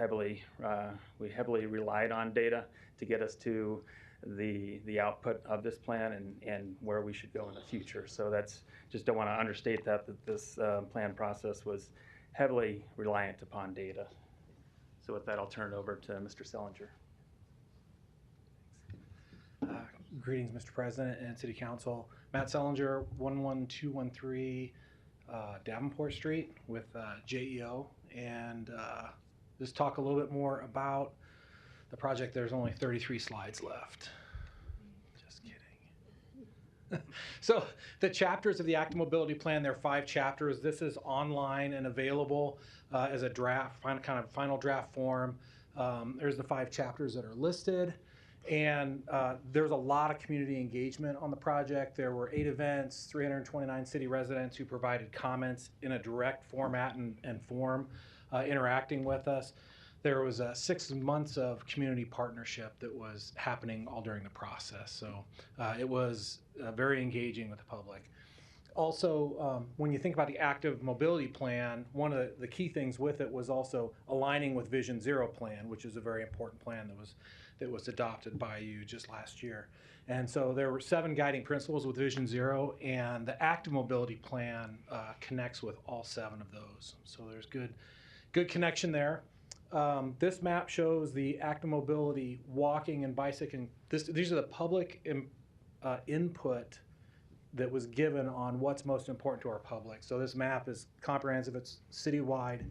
Speaker 17: we heavily relied on data to get us to the output of this plan and where we should go in the future. So that's, just don't want to understate that this plan process was heavily reliant upon data. So with that, I'll turn it over to Mr. Sellinger.
Speaker 18: Greetings, Mr. President and City Council. Matt Sellinger, 11213 Davenport Street with JEO, and just talk a little bit more about the project. There's only 33 slides left. Just kidding. So the chapters of the Active Mobility Plan, there are 5 chapters. This is online and available as a draft, final draft form. There's the 5 chapters that are listed. And there's a lot of community engagement on the project. There were 8 events, 329 city residents who provided comments in a direct format and form, interacting with us. There was 6 months of community partnership that was happening all during the process. So it was very engaging with the public. Also, when you think about the Active Mobility Plan, one of the key things with it was also aligning with Vision Zero plan, which is a very important plan that was adopted by you just last year. And so there were 7 guiding principles with Vision Zero, and the Active Mobility Plan connects with all 7 of those. So there's good connection there. This map shows the active mobility, walking and bicycling. These are the public input that was given on what's most important to our public. So this map is comprehensive, it's citywide,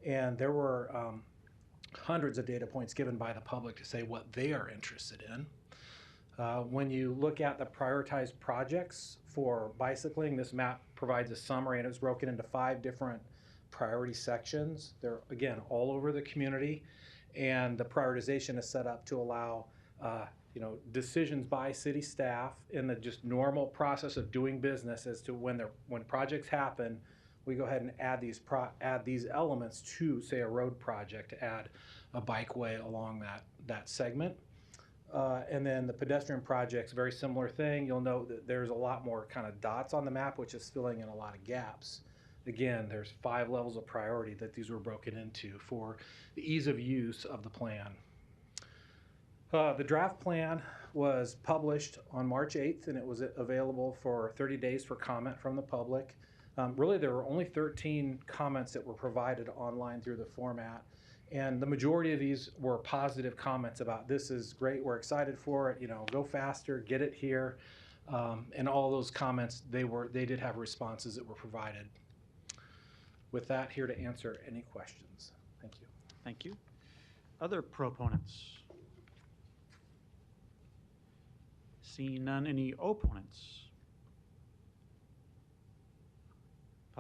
Speaker 18: and there were hundreds of data points given by the public to say what they are interested in. When you look at the prioritized projects for bicycling, this map provides a summary, and it was broken into 5 different priority sections. They're, again, all over the community, and the prioritization is set up to allow decisions by city staff in the just normal process of doing business as to when projects happen. We go ahead and add these elements to, say, a road project, to add a bikeway along that segment. And then the pedestrian projects, very similar thing. You'll note that there's a lot more kind of dots on the map, which is filling in a lot of gaps. Again, there's 5 levels of priority that these were broken into for the ease of use of the plan. The draft plan was published on March 8th, and it was available for 30 days for comment from the public. Really, there were only 13 comments that were provided online through the format, and the majority of these were positive comments about, this is great, we're excited for it, go faster, get it here. And all those comments, they did have responses that were provided. With that, here to answer any questions. Thank you.
Speaker 3: Thank you. Other proponents? Seeing none, any opponents?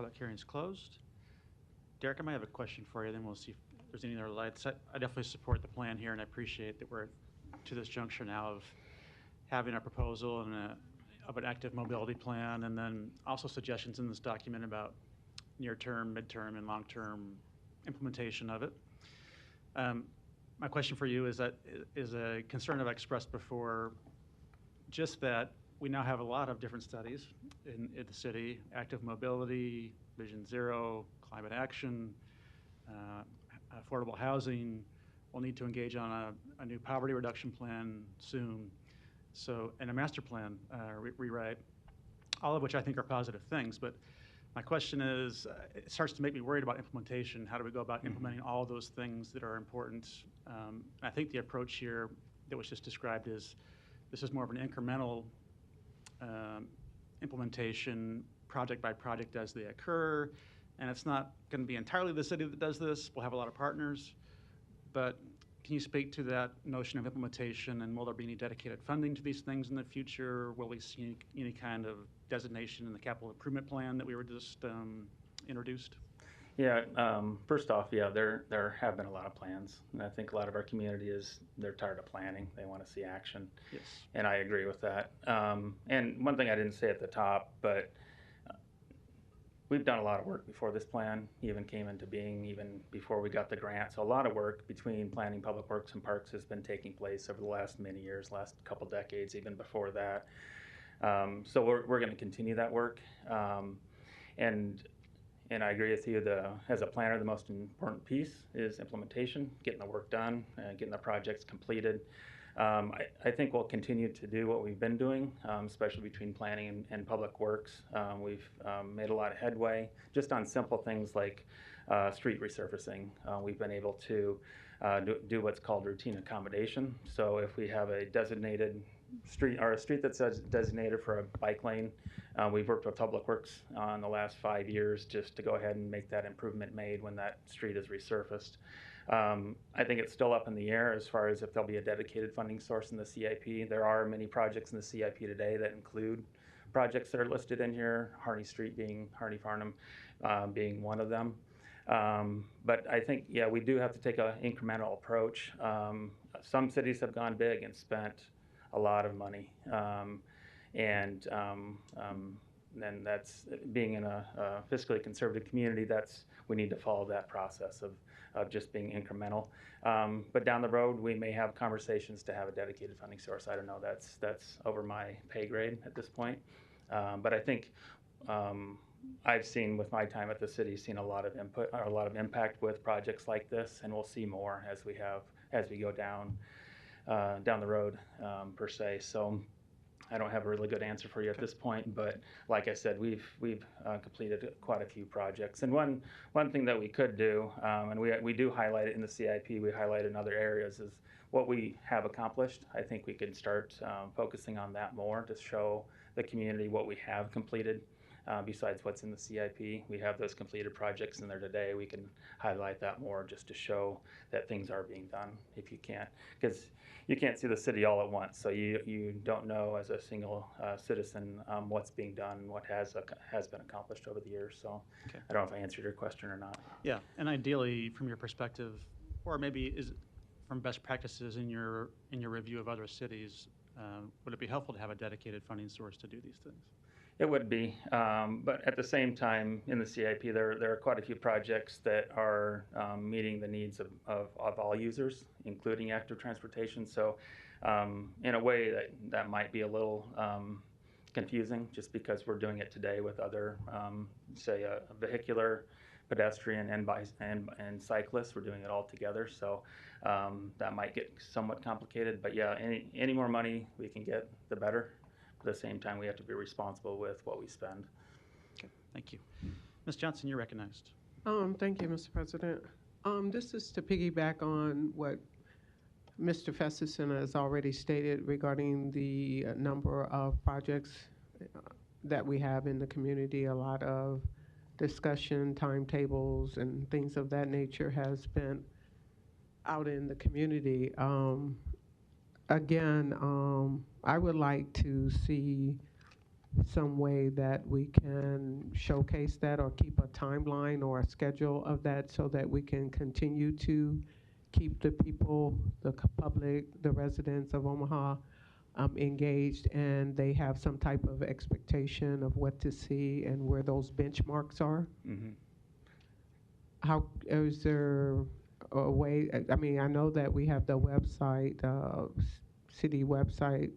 Speaker 3: Public hearing is closed. Derek, I might have a question for you, then we'll see if there's any other lights. I definitely support the plan here, and I appreciate that we're to this juncture now of having a proposal and of an active mobility plan, and then also suggestions in this document about near-term, mid-term, and long-term implementation of it. My question for you is a concern I've expressed before, just that we now have a lot of different studies in the city: active mobility, Vision Zero, climate action, affordable housing. We'll need to engage on a new poverty reduction plan soon, and a master plan rewrite, all of which I think are positive things. But my question is, it starts to make me worried about implementation. How do we go about implementing all those things that are important? I think the approach here that was just described is this is more of an incremental implementation, project by project as they occur. And it's not going to be entirely the city that does this. We'll have a lot of partners. But can you speak to that notion of implementation, and will there be any dedicated funding to these things in the future? Will we see any kind of designation in the capital improvement plan that we were just introduced?
Speaker 17: Yeah, first off, yeah, there have been a lot of plans. And I think a lot of our community they're tired of planning. They want to see action.
Speaker 3: Yes.
Speaker 17: And I agree with that. And one thing I didn't say at the top, but we've done a lot of work before this plan even came into being, even before we got the grant. So a lot of work between planning, public works, and parks has been taking place over the last many years, last couple decades, even before that. So we're going to continue that work. And I agree with you, as a planner, the most important piece is implementation, getting the work done, getting the projects completed. I think we'll continue to do what we've been doing, especially between planning and public works. We've made a lot of headway just on simple things like street resurfacing. We've been able to do what's called routine accommodation. So if we have a designated street, or a street that's designated for a bike lane, we've worked with Public Works in the last 5 years just to go ahead and make that improvement made when that street is resurfaced. I think it's still up in the air as far as if there'll be a dedicated funding source in the CIP. There are many projects in the CIP today that include projects that are listed in here, Harney Farnham being one of them. But I think, yeah, we do have to take an incremental approach. Some cities have gone big and spent a lot of money. And then that's, being in a fiscally conservative community, we need to follow that process of just being incremental. But down the road, we may have conversations to have a dedicated funding source. I don't know, that's over my pay grade at this point. But I think I've seen, with my time at the city, seen a lot of input, or a lot of impact with projects like this, and we'll see more as we go down the road, per se. So I don't have a really good answer for you at this point, but like I said, we've completed quite a few projects. And one thing that we could do, and we do highlight it in the CIP, we highlight in other areas, is what we have accomplished. I think we can start focusing on that more to show the community what we have completed. Besides what's in the CIP, we have those completed projects in there today. We can highlight that more just to show that things are being done, if you can't, because you can't see the city all at once. So you don't know as a single citizen what's being done and what has been accomplished over the years. So okay. I don't know if I answered your question or not.
Speaker 3: Yeah, and ideally, from your perspective, or maybe is from best practices in your review of other cities, would it be helpful to have a dedicated funding source to do these things?
Speaker 17: It would be, but at the same time, in the CIP, there are quite a few projects that are meeting the needs of all users, including active transportation. So in a way that might be a little confusing, just because we're doing it today with other, say, a vehicular, pedestrian, and cyclists. We're doing it all together, so that might get somewhat complicated. But yeah, any more money we can get, the better. At the same time, we have to be responsible with what we spend.
Speaker 3: Okay, thank you. Ms. Johnson, you're recognized.
Speaker 10: Thank you, Mr. President. This is to piggyback on what Mr. Festerson has already stated regarding the number of projects that we have in the community. A lot of discussion, timetables, and things of that nature has been out in the community. Again, I would like to see some way that we can showcase that or keep a timeline or a schedule of that so that we can continue to keep the people, the public, the residents of Omaha engaged, and they have some type of expectation of what to see and where those benchmarks are?
Speaker 17: Mm-hmm.
Speaker 10: How is there a way? I mean, I know that we have the website, city website,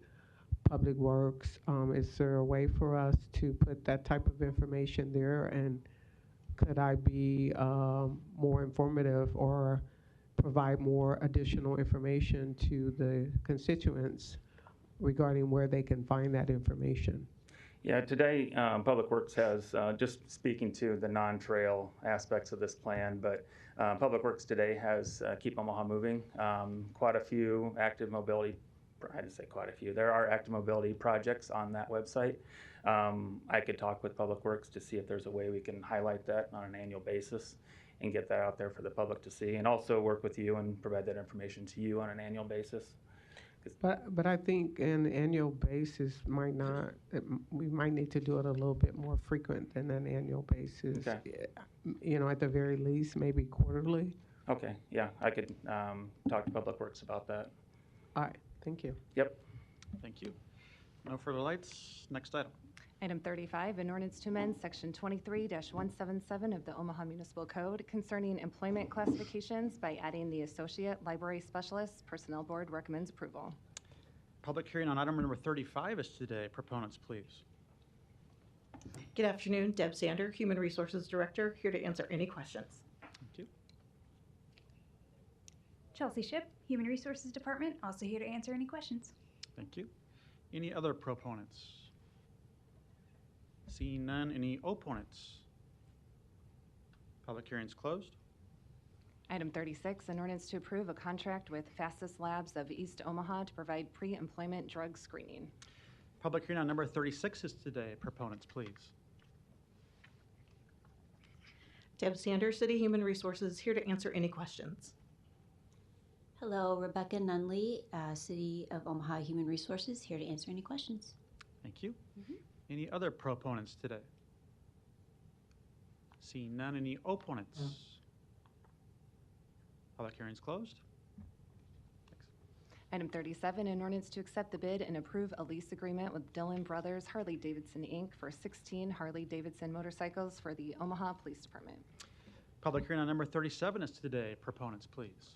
Speaker 10: Public Works. Is there a way for us to put that type of information there? And could I be more informative or provide more additional information to the constituents regarding where they can find that information?
Speaker 17: Yeah, today Public Works has, just speaking to the non-trail aspects of this plan, but Public Works today has Keep Omaha Moving. Quite a few active mobility, I didn't say quite a few, there are active mobility projects on that website. I could talk with Public Works to see if there's a way we can highlight that on an annual basis and get that out there for the public to see, and also work with you and provide that information to you on an annual basis.
Speaker 10: But I think an annual basis might not, we might need to do it a little bit more frequent than an annual basis.
Speaker 17: Okay.
Speaker 10: You know, at the very least, maybe quarterly.
Speaker 17: Okay, yeah, I could talk to Public Works about that.
Speaker 10: All right, thank you.
Speaker 17: Yep.
Speaker 3: Thank you. No further lights. Next item.
Speaker 1: Item 35, an ordinance to amend Section 23-177 of the Omaha Municipal Code concerning employment classifications by adding the Associate Library Specialist. Personnel Board recommends approval.
Speaker 3: Public hearing on item number 35 is today. Proponents, please.
Speaker 19: Good afternoon, Deb Sander, Human Resources Director, here to answer any questions.
Speaker 3: Thank you.
Speaker 20: Chelsea Ship, Human Resources Department, also here to answer any questions.
Speaker 3: Thank you. Any other proponents? Seeing none, any opponents? Public hearing is closed.
Speaker 1: Item 36, an ordinance to approve a contract with Fastest Labs of East Omaha to provide pre-employment drug screening.
Speaker 3: Public hearing on number 36 is today. Proponents, please.
Speaker 19: Deb Sander, City Human Resources, here to answer any questions.
Speaker 21: Hello, Rebecca Nunley, City of Omaha Human Resources, here to answer any questions.
Speaker 3: Thank you. Any other proponents today? Seeing none, any opponents? Public hearing is closed.
Speaker 1: Item 37, an ordinance to accept the bid and approve a lease agreement with Dillon Brothers Harley Davidson, Inc. for 16 Harley Davidson motorcycles for the Omaha Police Department.
Speaker 3: Public hearing on number 37 is today. Proponents, please.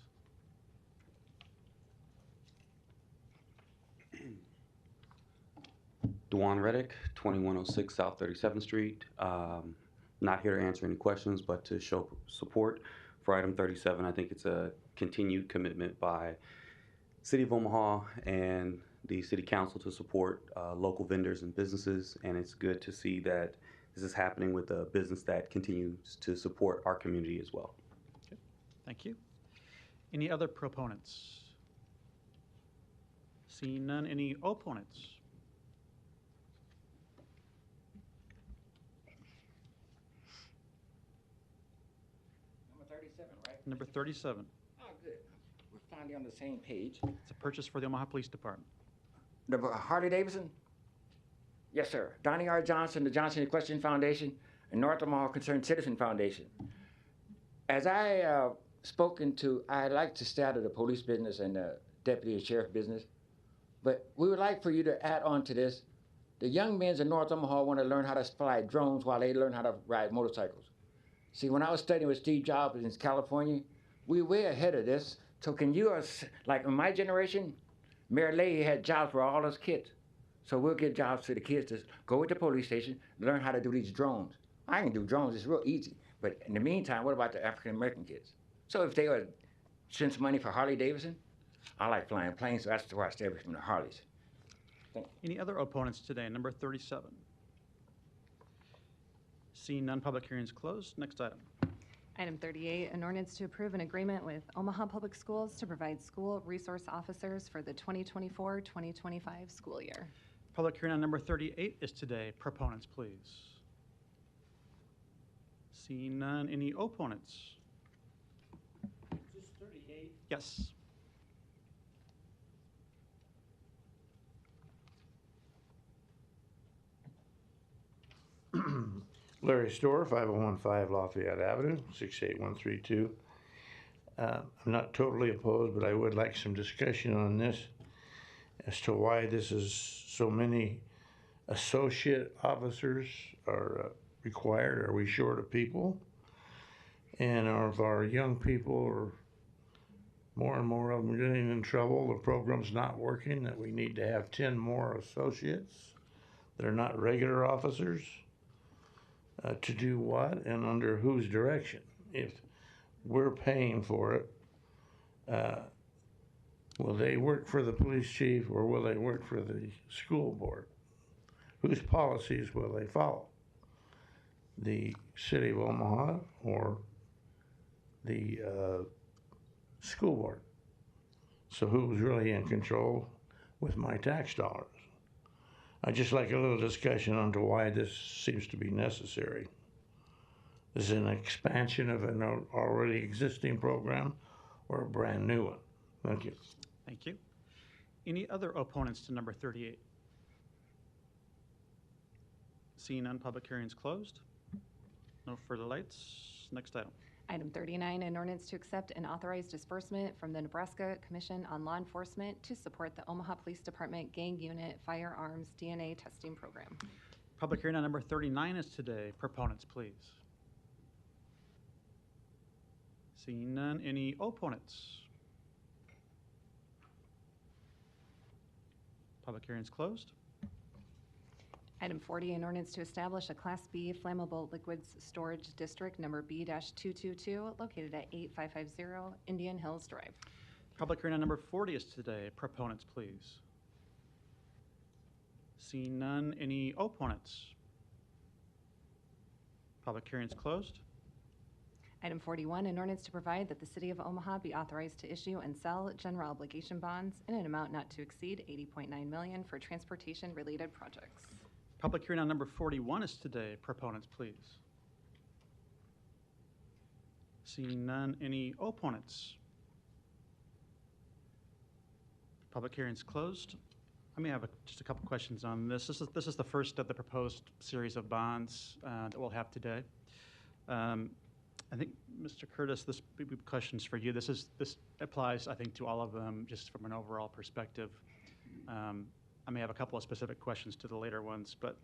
Speaker 22: Dewan Reddick, 2106 South 37th Street. Not here to answer any questions, but to show support for item 37. I think it's a continued commitment by City of Omaha and the City Council to support local vendors and businesses, and it's good to see that this is happening with a business that continues to support our community as well.
Speaker 3: Okay. Thank you. Any other proponents? Seeing none, any opponents?
Speaker 7: Number 37, right?
Speaker 3: Number 37.
Speaker 7: Oh, good. We're finally on the same page.
Speaker 3: It's a purchase for the Omaha Police Department.
Speaker 7: The Harley Davidson? Yes, sir. Donnie R. Johnson, the Johnson Equestrian Foundation, and North Omaha Concerned Citizen Foundation. As I spoken to, I like to stay out of the police business and the deputy and sheriff business, but we would like for you to add on to this. The young men in North Omaha want to learn how to fly drones while they learn how to ride motorcycles. See, when I was studying with Steve Jobs in California, we were way ahead of this. So can you, like in my generation, Mayor Leahy had jobs for all us kids. So we'll get jobs for the kids to go to the police station, learn how to do these drones. I can do drones, it's real easy. But in the meantime, what about the African American kids? So if they would send some money for Harley Davidson, I like flying planes, so that's why I stay away from the Harleys.
Speaker 3: Any other opponents today? Number 37. Seeing none, public hearing is closed. Next item.
Speaker 1: Item 38, an ordinance to approve an agreement with Omaha Public Schools to provide school resource officers for the 2024-2025 school year.
Speaker 3: Public hearing on number 38 is today. Proponents, please. Seeing none, any opponents?
Speaker 12: Is this 38?
Speaker 3: Yes.
Speaker 4: Larry Storr, 5015 Lafayette Avenue, 68132. I'm not totally opposed, but I would like some discussion on this as to why this is so many associate officers are required. Are we short of people? And of our young people, or more and more of them getting in trouble, the program's not working, that we need to have 10 more associates that are not regular officers? To do what and under whose direction? If we're paying for it, will they work for the police chief or will they work for the school board? Whose policies will they follow? The city of Omaha or the school board? So who's really in control with my tax dollars? I'd just like a little discussion onto why this seems to be necessary. Is it an expansion of an already existing program or a brand new one? Thank you.
Speaker 3: Thank you. Any other opponents to number 38? Seeing none, public hearing is closed. No further lights. Next item.
Speaker 1: Item 39, an ordinance to accept and authorize disbursement from the Nebraska Commission on Law Enforcement to support the Omaha Police Department Gang Unit Firearms DNA Testing Program.
Speaker 3: Public hearing on number 39 is today. Proponents, please. Seeing none, any opponents? Public hearing is closed.
Speaker 1: Item 40, an ordinance to establish a Class B flammable liquids storage district number B-222 located at 8550 Indian Hills Drive.
Speaker 3: Public hearing on number 40 is today. Proponents, please. Seeing none, any opponents? Public hearing is closed.
Speaker 1: Item 41, an ordinance to provide that the City of Omaha be authorized to issue and sell general obligation bonds in an amount not to exceed $80.9 million for transportation-related projects.
Speaker 3: Public hearing on number 41 is today. Proponents, please. Seeing none, any opponents? Public hearing is closed. I may have just a couple questions on this. This is the first of the proposed series of bonds that we'll have today. I think, Mr. Curtis, this question's for you. This applies, I think, to all of them, just from an overall perspective. I may have a couple of specific questions to the later ones, but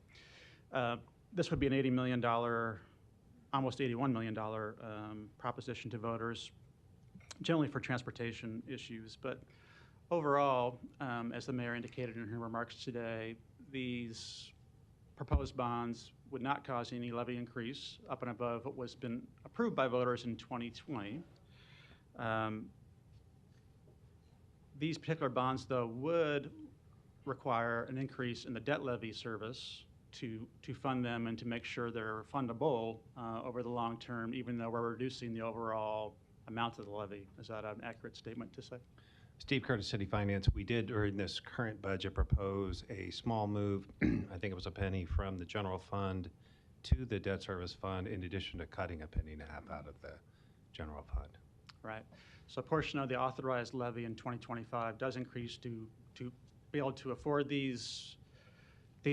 Speaker 3: this would be an $80 million, almost $81 million proposition to voters, generally for transportation issues. But overall, as the mayor indicated in her remarks today, these proposed bonds would not cause any levy increase up and above what was been approved by voters in 2020. These particular bonds, though, would require an increase in the debt levy service to fund them and to make sure they're fundable over the long term, even though we're reducing the overall amount of the levy. Is that an accurate statement to say?
Speaker 5: Steve Curtis, City Finance. We did, during this current budget, propose a small move, I think it was a penny, from the general fund to the debt service fund, in addition to cutting a penny and a half out of the general fund.
Speaker 3: Right. So a portion of the authorized levy in 2025 does increase to be able to afford these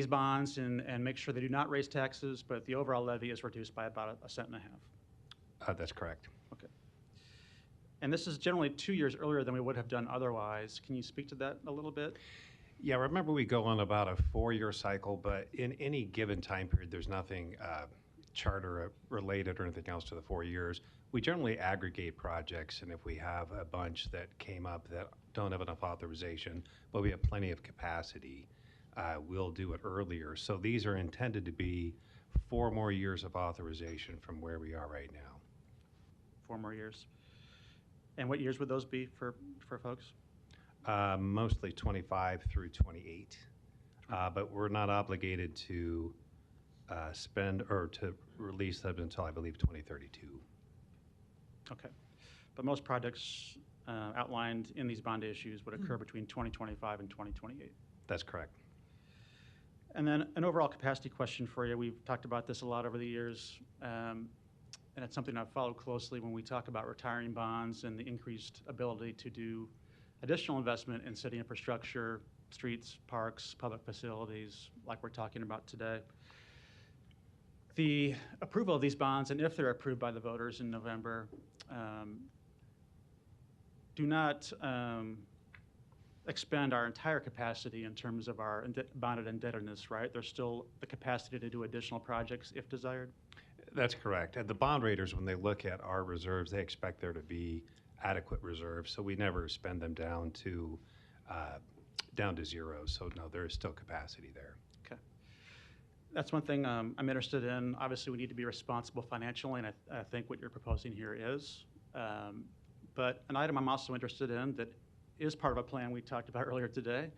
Speaker 3: bonds and make sure they do not raise taxes, but the overall levy is reduced by about a cent and a half.
Speaker 5: That's correct.
Speaker 3: Okay. And this is generally 2 years earlier than we would have done otherwise. Can you speak to that a little bit?
Speaker 5: Yeah, remember we go on about a 4-year cycle, but in any given time period, there's nothing charter related or anything else to the 4 years. We generally aggregate projects, and if we have a bunch that came up that don't have enough authorization, but we have plenty of capacity, we'll do it earlier. So these are intended to be 4 more years of authorization from where we are right now.
Speaker 3: 4 more years. And what years would those be for folks?
Speaker 5: Mostly 25 through 28, but we're not obligated to spend or to release them until, I believe, 2032.
Speaker 3: Okay. But most projects outlined in these bond issues would occur between 2025 and 2028.
Speaker 5: That's correct.
Speaker 3: And then an overall capacity question for you. We've talked about this a lot over the years, and it's something I've followed closely when we talk about retiring bonds and the increased ability to do additional investment in city infrastructure, streets, parks, public facilities, like we're talking about today. The approval of these bonds, and if they're approved by the voters in November, do not expend our entire capacity in terms of our bonded indebtedness, right? There's still the capacity to do additional projects if desired?
Speaker 5: That's correct. And the bond raters, when they look at our reserves, they expect there to be adequate reserves, so we never spend them down to zero. So no, there is still capacity there.
Speaker 3: Okay. That's one thing I'm interested in. Obviously, we need to be responsible financially, and I think what you're proposing here is. But an item I'm also interested in that is part of a plan we talked about earlier today,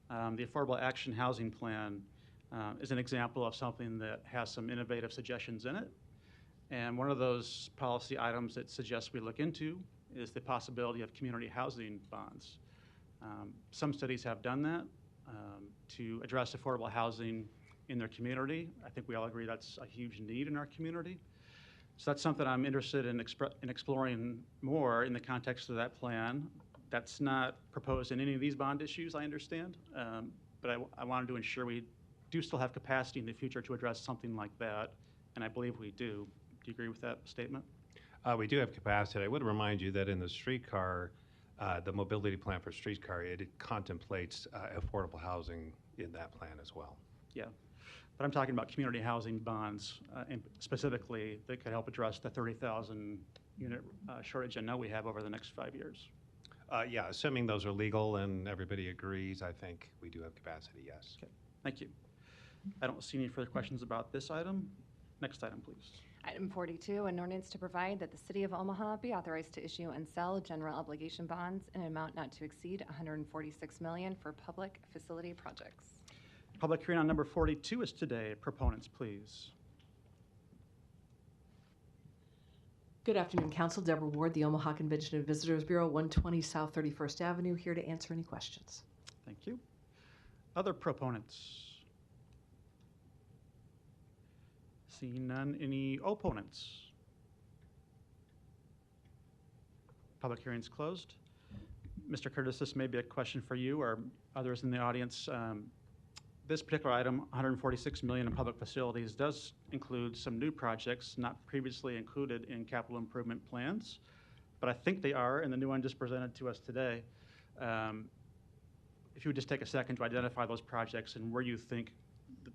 Speaker 3: the Affordable Action Housing Plan is an example of something that has some innovative suggestions in it. And one of those policy items that suggests we look into is the possibility of community housing bonds. Some studies have done that to address affordable housing in their community. I think we all agree that's a huge need in our community. So that's something I'm interested in exploring more in the context of that plan. That's not proposed in any of these bond issues, I understand, but I wanted to ensure we do still have capacity in the future to address something like that, and I believe we do. Do you agree with that statement?
Speaker 5: We do have capacity. I would remind you that in the streetcar, the mobility plan for streetcar, it contemplates affordable housing in that plan as well.
Speaker 3: Yeah, but I'm talking about community housing bonds, and specifically that could help address the 30,000 unit shortage I know we have over the next 5 years.
Speaker 5: Yeah, assuming those are legal and everybody agrees, I think we do have capacity, yes.
Speaker 3: Okay, thank you. I don't see any further questions about this item. Next item, please.
Speaker 1: Item 42, an ordinance to provide that the City of Omaha be authorized to issue and sell general obligation bonds in an amount not to exceed $146 million for public facility projects.
Speaker 3: Public hearing on number 42 is today. Proponents, please.
Speaker 2: Good afternoon, Council. Deborah Ward, the Omaha Convention and Visitors Bureau, 120 South 31st Avenue, here to answer any questions.
Speaker 3: Thank you. Other proponents? Seeing none, any opponents? Public hearing's closed. Mr. Curtis, this may be a question for you or others in the audience. This particular item, $146 million in public facilities, does include some new projects not previously included in capital improvement plans, but I think they are in the new one just presented to us today. If you would just take a second to identify those projects and where you think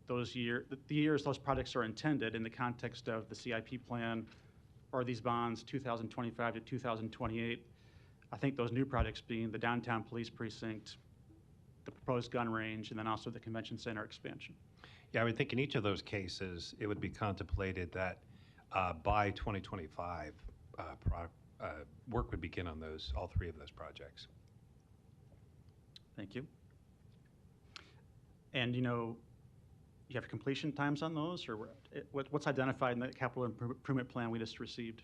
Speaker 3: the years those projects are intended in the context of the CIP plan or these bonds 2025 to 2028. I think those new projects being the downtown police precinct, the proposed gun range, and then also the convention center expansion.
Speaker 5: Yeah, I would think in each of those cases, it would be contemplated that by 2025, work would begin on all three of those projects.
Speaker 3: Thank you. And you have completion times on those, or what's identified in the capital improvement plan we just received?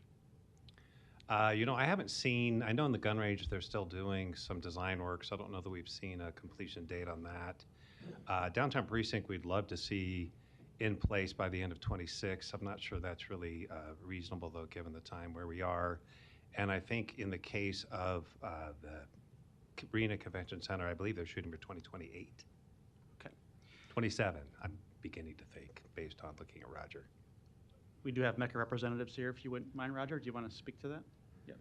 Speaker 5: I haven't seen, I know in the gun range they're still doing some design work, so I don't know that we've seen a completion date on that. Downtown precinct, we'd love to see in place by the end of 26. I'm not sure that's really reasonable, though, given the time where we are. And I think in the case of the Arena Convention Center, I believe they're shooting for 2028.
Speaker 3: Okay.
Speaker 5: 27, I'm beginning to think, based on looking at Roger.
Speaker 3: We do have MECA representatives here, if you wouldn't mind, Roger. Do you want to speak to that? Yeah.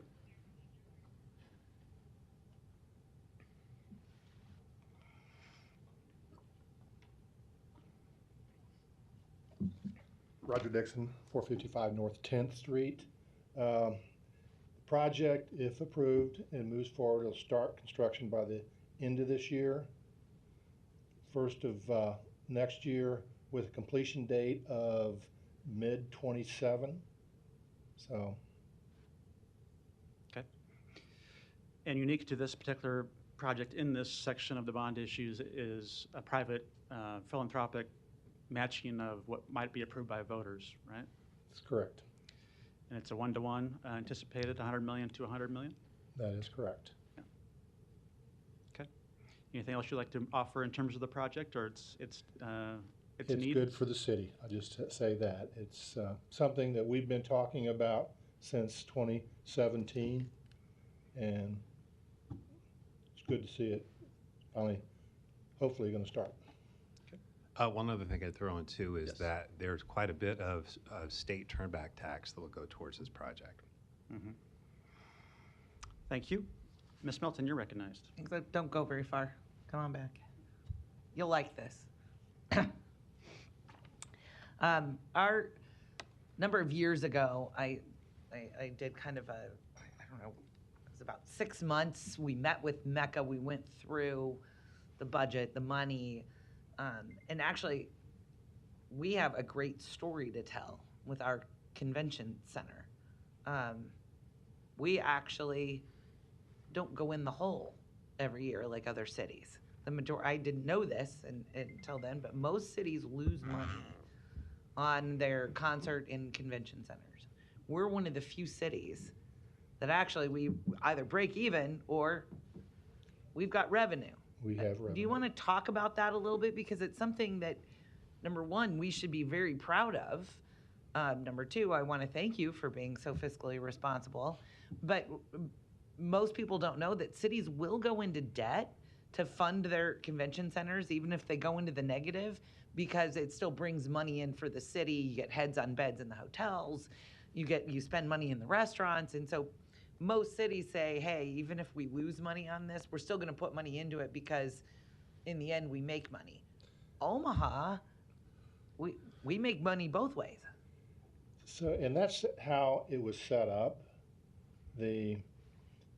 Speaker 6: Roger Dixon, 455 North 10th Street. The project, if approved and moves forward, will start construction by the end of this year, first of next year, with a completion date of mid-27. So.
Speaker 3: Okay. And unique to this particular project in this section of the bond issues is a private philanthropic matching of what might be approved by voters, right?
Speaker 6: That's correct.
Speaker 3: And it's a 1-to-1 anticipated, 100 million to 100 million?
Speaker 6: That is correct.
Speaker 3: Yeah. Okay. Anything else you'd like to offer in terms of the project, or it's
Speaker 6: good for the city. I'll just say that. It's something that we've been talking about since 2017, and it's good to see it finally, hopefully, going to start.
Speaker 5: One other thing I'd throw in too is that there's quite a bit of state turnback tax that will go towards this project.
Speaker 3: Thank you. Ms. Melton, you're recognized.
Speaker 8: Don't go very far. Come on back. You'll like this. Our number of years ago, I did kind of I don't know, it was about 6 months. We met with Mecca. We went through the budget, the money, and actually, we have a great story to tell with our convention center. We actually don't go in the hole every year like other cities. I didn't know this until then, but most cities lose money on their concert and convention centers. We're one of the few cities that actually we either break even or we've got revenue.
Speaker 6: We have revenue.
Speaker 8: Do you want to talk about that a little bit? Because it's something that, number one, we should be very proud of. Number two, I want to thank you for being so fiscally responsible. But most people don't know that cities will go into debt to fund their convention centers, even if they go into the negative, because it still brings money in for the city. You get heads on beds in the hotels, you spend money in the restaurants, and so most cities say, hey, even if we lose money on this, we're still going to put money into it because in the end we make money. Omaha, we make money both ways.
Speaker 6: So, and that's how it was set up. The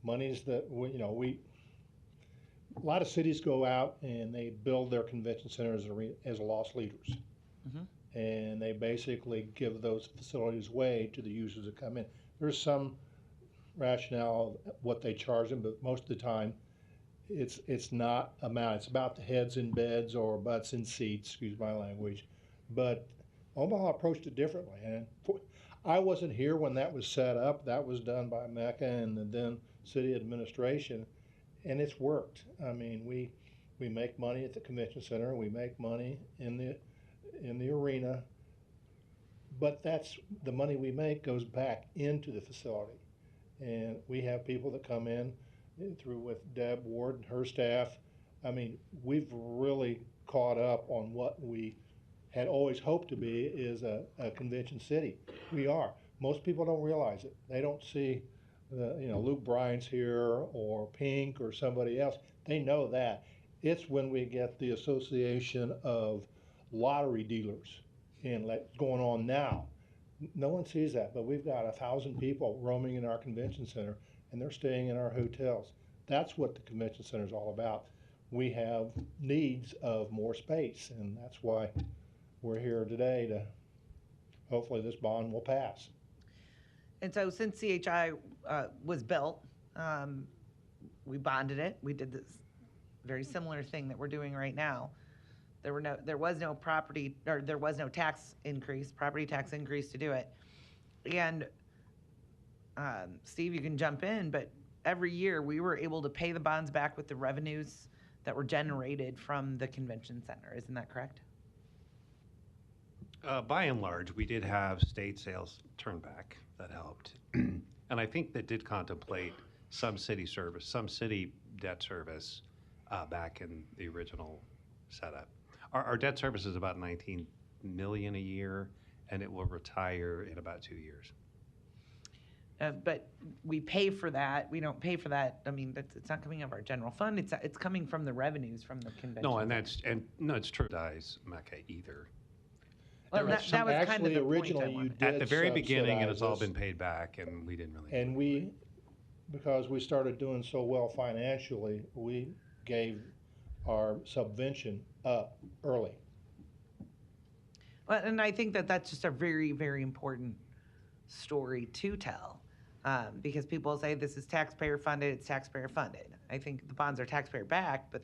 Speaker 6: monies that a lot of cities go out and they build their convention centers as loss leaders. And they basically give those facilities away to the users that come in. There's some rationale what they charge them, but most of the time it's not amount. It's about the heads in beds or butts in seats, excuse my language. But Omaha approached it differently. And I wasn't here when that was set up. That was done by Mecca and the then city administration, and it's worked. I mean, we make money at the convention center. We make money in the arena. But that's the money we make goes back into the facility. And we have people that come in through with Deb Ward and her staff. I mean, we've really caught up on what we had always hoped to be is a convention city. We are. Most people don't realize it. They don't see Luke Bryan's here or Pink or somebody else. They know that. It's when we get the association of lottery dealers and what's going on now. No one sees that, but we've got 1,000 people roaming in our convention center, and they're staying in our hotels. That's what the convention center is all about. We have needs of more space, and that's why we're here today to hopefully this bond will pass.
Speaker 8: And so since CHI was built, we bonded it. We did this very similar thing that we're doing right now. There was no property tax increase to do it. And Steve, you can jump in, but every year we were able to pay the bonds back with the revenues that were generated from the convention center. Isn't that correct?
Speaker 5: By and large, we did have state sales turn back that helped. And I think that did contemplate some city debt service back in the original setup. Our debt service is about $19 million a year, and it will retire in about 2 years.
Speaker 8: But we pay for that. We don't pay for that. I mean, it's not coming out of our general fund. It's coming from the revenues from the convention.
Speaker 5: No, it's true. Dies Mecca either.
Speaker 8: Well, that was
Speaker 6: actually
Speaker 8: kind of the
Speaker 6: originally
Speaker 8: point
Speaker 6: you did
Speaker 5: at the very beginning, and it's all
Speaker 6: subsidize
Speaker 5: been paid back, and we didn't really.
Speaker 6: And we, because we started doing so well financially, we gave our subvention up early.
Speaker 8: Well, and I think that's just a very, very important story to tell, because people say this is taxpayer funded. It's taxpayer funded. I think the bonds are taxpayer backed, but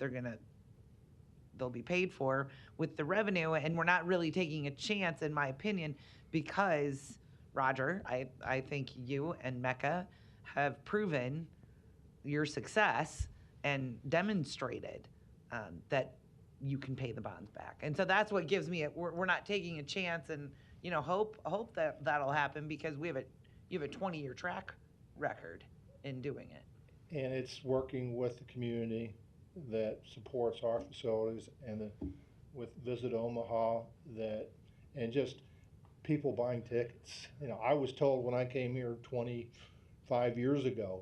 Speaker 8: they'll be paid for with the revenue, and we're not really taking a chance, in my opinion, because Roger, I think you and Mecca have proven your success and demonstrated that you can pay the bonds back. And so that's what gives me we're not taking a chance and hope that that'll happen, because you have a 20-year track record in doing it.
Speaker 6: And it's working with the community that supports our facilities and with Visit Omaha and just people buying tickets. You know, I was told when I came here 25 years ago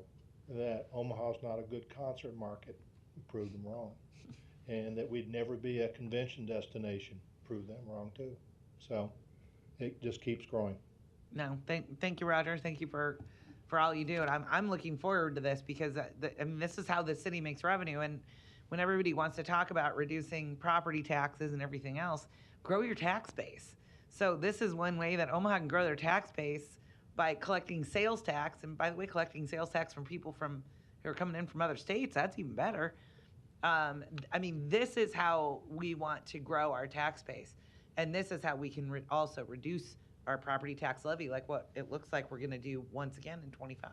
Speaker 6: that Omaha's not a good concert market. We proved them wrong. And that we'd never be a convention destination. Proved them wrong too. So it just keeps growing.
Speaker 8: No, thank you, Roger. Thank you for all you do. And I'm looking forward to this because I mean, this is how the city makes revenue. And when everybody wants to talk about reducing property taxes and everything else, grow your tax base. So this is one way that Omaha can grow their tax base by collecting sales tax. And by the way, collecting sales tax from people who are coming in from other states, that's even better. I mean, this is how we want to grow our tax base. And this is how we can also reduce our property tax levy, like what it looks like we're going to do once again in 25.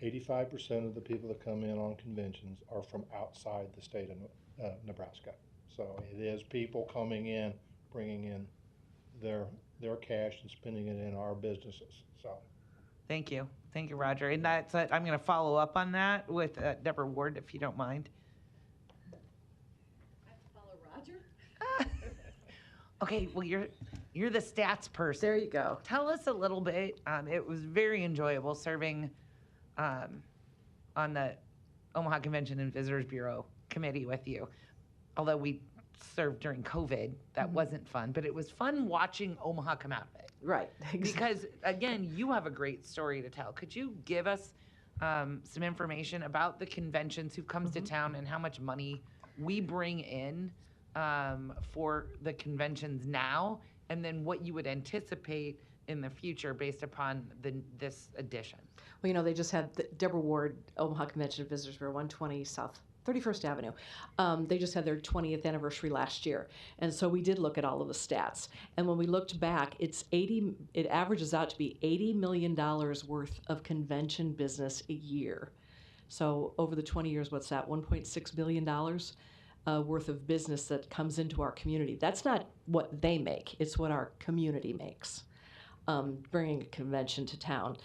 Speaker 6: 85% of the people that come in on conventions are from outside the state of Nebraska. So it is people coming in, bringing in their cash and spending it in our businesses. So
Speaker 8: thank you, Roger. And that's I'm going to follow up on that with Deborah Ward, if you don't mind. Okay, well, you're the stats person.
Speaker 2: There you go.
Speaker 8: Tell us a little bit. It was very enjoyable serving on the Omaha Convention and Visitors Bureau committee with you. Although we served during COVID, that wasn't fun, but it was fun watching Omaha come out of it.
Speaker 2: Right.
Speaker 8: Because, again, you have a great story to tell. Could you give us some information about the conventions, who comes to town, and how much money we bring in for the conventions now, and then what you would anticipate in the future based upon this addition?
Speaker 2: Well, you know, they just had Deborah Ward, Omaha Convention and Visitors Bureau, 120 South 31st Avenue. They just had their 20th anniversary last year. And so we did look at all of the stats. And when we looked back, it averages out to be $80 million worth of convention business a year. So over the 20 years, what's that, $1.6 billion worth of business that comes into our community. That's not what they make, it's what our community makes, bringing a convention to town.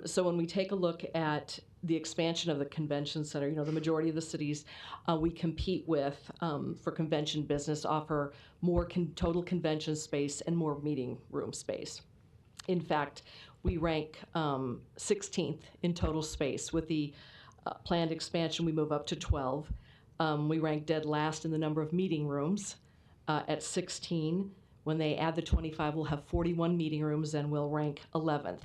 Speaker 2: So when we take a look at the expansion of the convention center, you know, the majority of the cities we compete with for convention business offer more total convention space and more meeting room space. In fact, we rank 16th in total space. With the planned expansion, we move up to 12. We rank dead last in the number of meeting rooms at 16. When they add the 25, we'll have 41 meeting rooms and we'll rank 11th.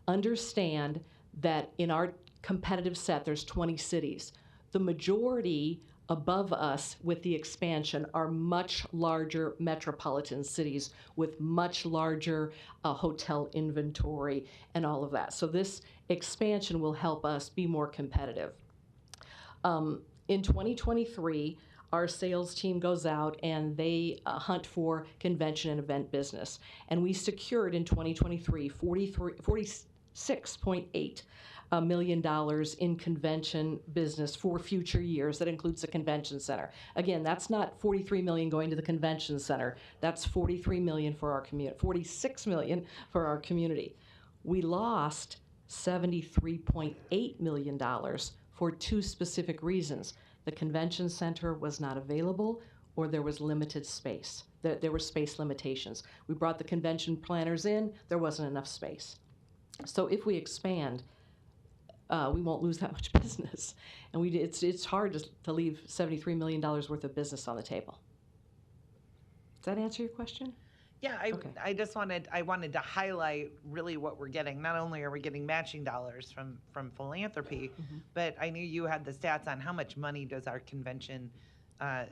Speaker 2: Understand that in our competitive set, there's 20 cities. The majority above us with the expansion are much larger metropolitan cities with much larger hotel inventory and all of that. So this expansion will help us be more competitive. In 2023, our sales team goes out and they hunt for convention and event business. And we secured in 2023 $46.8 million in convention business for future years. That includes the convention center. Again, that's not $43 million going to the convention center. That's $43 million for our community, $46 million for our community. We lost $73.8 million for two specific reasons. The convention center was not available, or there was limited space. There were space limitations. We brought the convention planners in, there wasn't enough space. So if we expand, we won't lose that much business. And it's hard to leave $73 million worth of business on the table. Does that answer your question?
Speaker 8: Yeah, I wanted to highlight really what we're getting. Not only are we getting matching dollars from philanthropy, but I knew you had the stats on how much money does our convention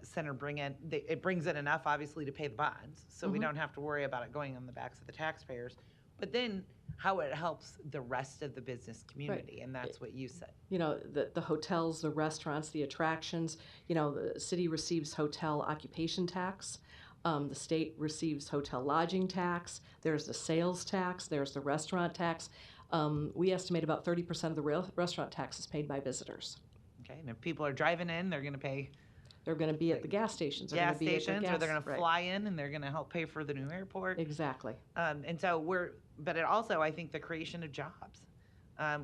Speaker 8: center bring in. It brings in enough, obviously, to pay the bonds, so we don't have to worry about it going on the backs of the taxpayers. But then how it helps the rest of the business community, and that's what you said.
Speaker 2: You know, the hotels, the restaurants, the attractions, you know, the city receives hotel occupation tax. The state receives hotel lodging tax. There's the sales tax. There's the restaurant tax. We estimate about 30% of the restaurant tax is paid by visitors.
Speaker 8: Okay, and if people are driving in, they're going to pay.
Speaker 2: They're going to be at the gas stations.
Speaker 8: Or they're going to fly in, and they're going to help pay for the new airport.
Speaker 2: Exactly.
Speaker 8: And so but it also, I think, the creation of jobs.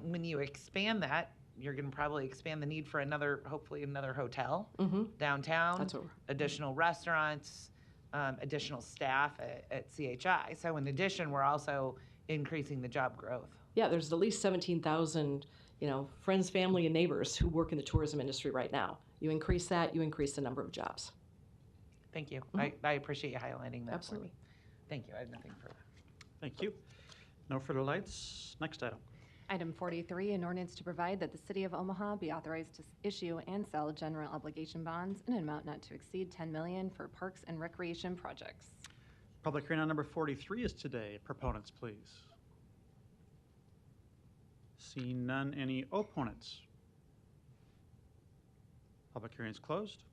Speaker 8: When you expand that, you're going to probably expand the need for hopefully another hotel downtown, additional restaurants. additional staff at CHI. So in addition, we're also increasing the job growth.
Speaker 2: Yeah, there's at least 17,000, friends, family, and neighbors who work in the tourism industry right now. You increase that, you increase the number of jobs.
Speaker 8: Thank you.
Speaker 2: Mhm.
Speaker 8: I appreciate you highlighting that
Speaker 2: Absolutely.
Speaker 8: for me. Thank you. I have nothing further.
Speaker 3: Thank you. No further lights. Next item.
Speaker 1: Item 43, an ordinance to provide that the City of Omaha be authorized to issue and sell general obligation bonds in an amount not to exceed $10 million for parks and recreation projects.
Speaker 3: Public hearing on number 43 is today. Proponents, please. Seeing none, any opponents? Public hearing is closed.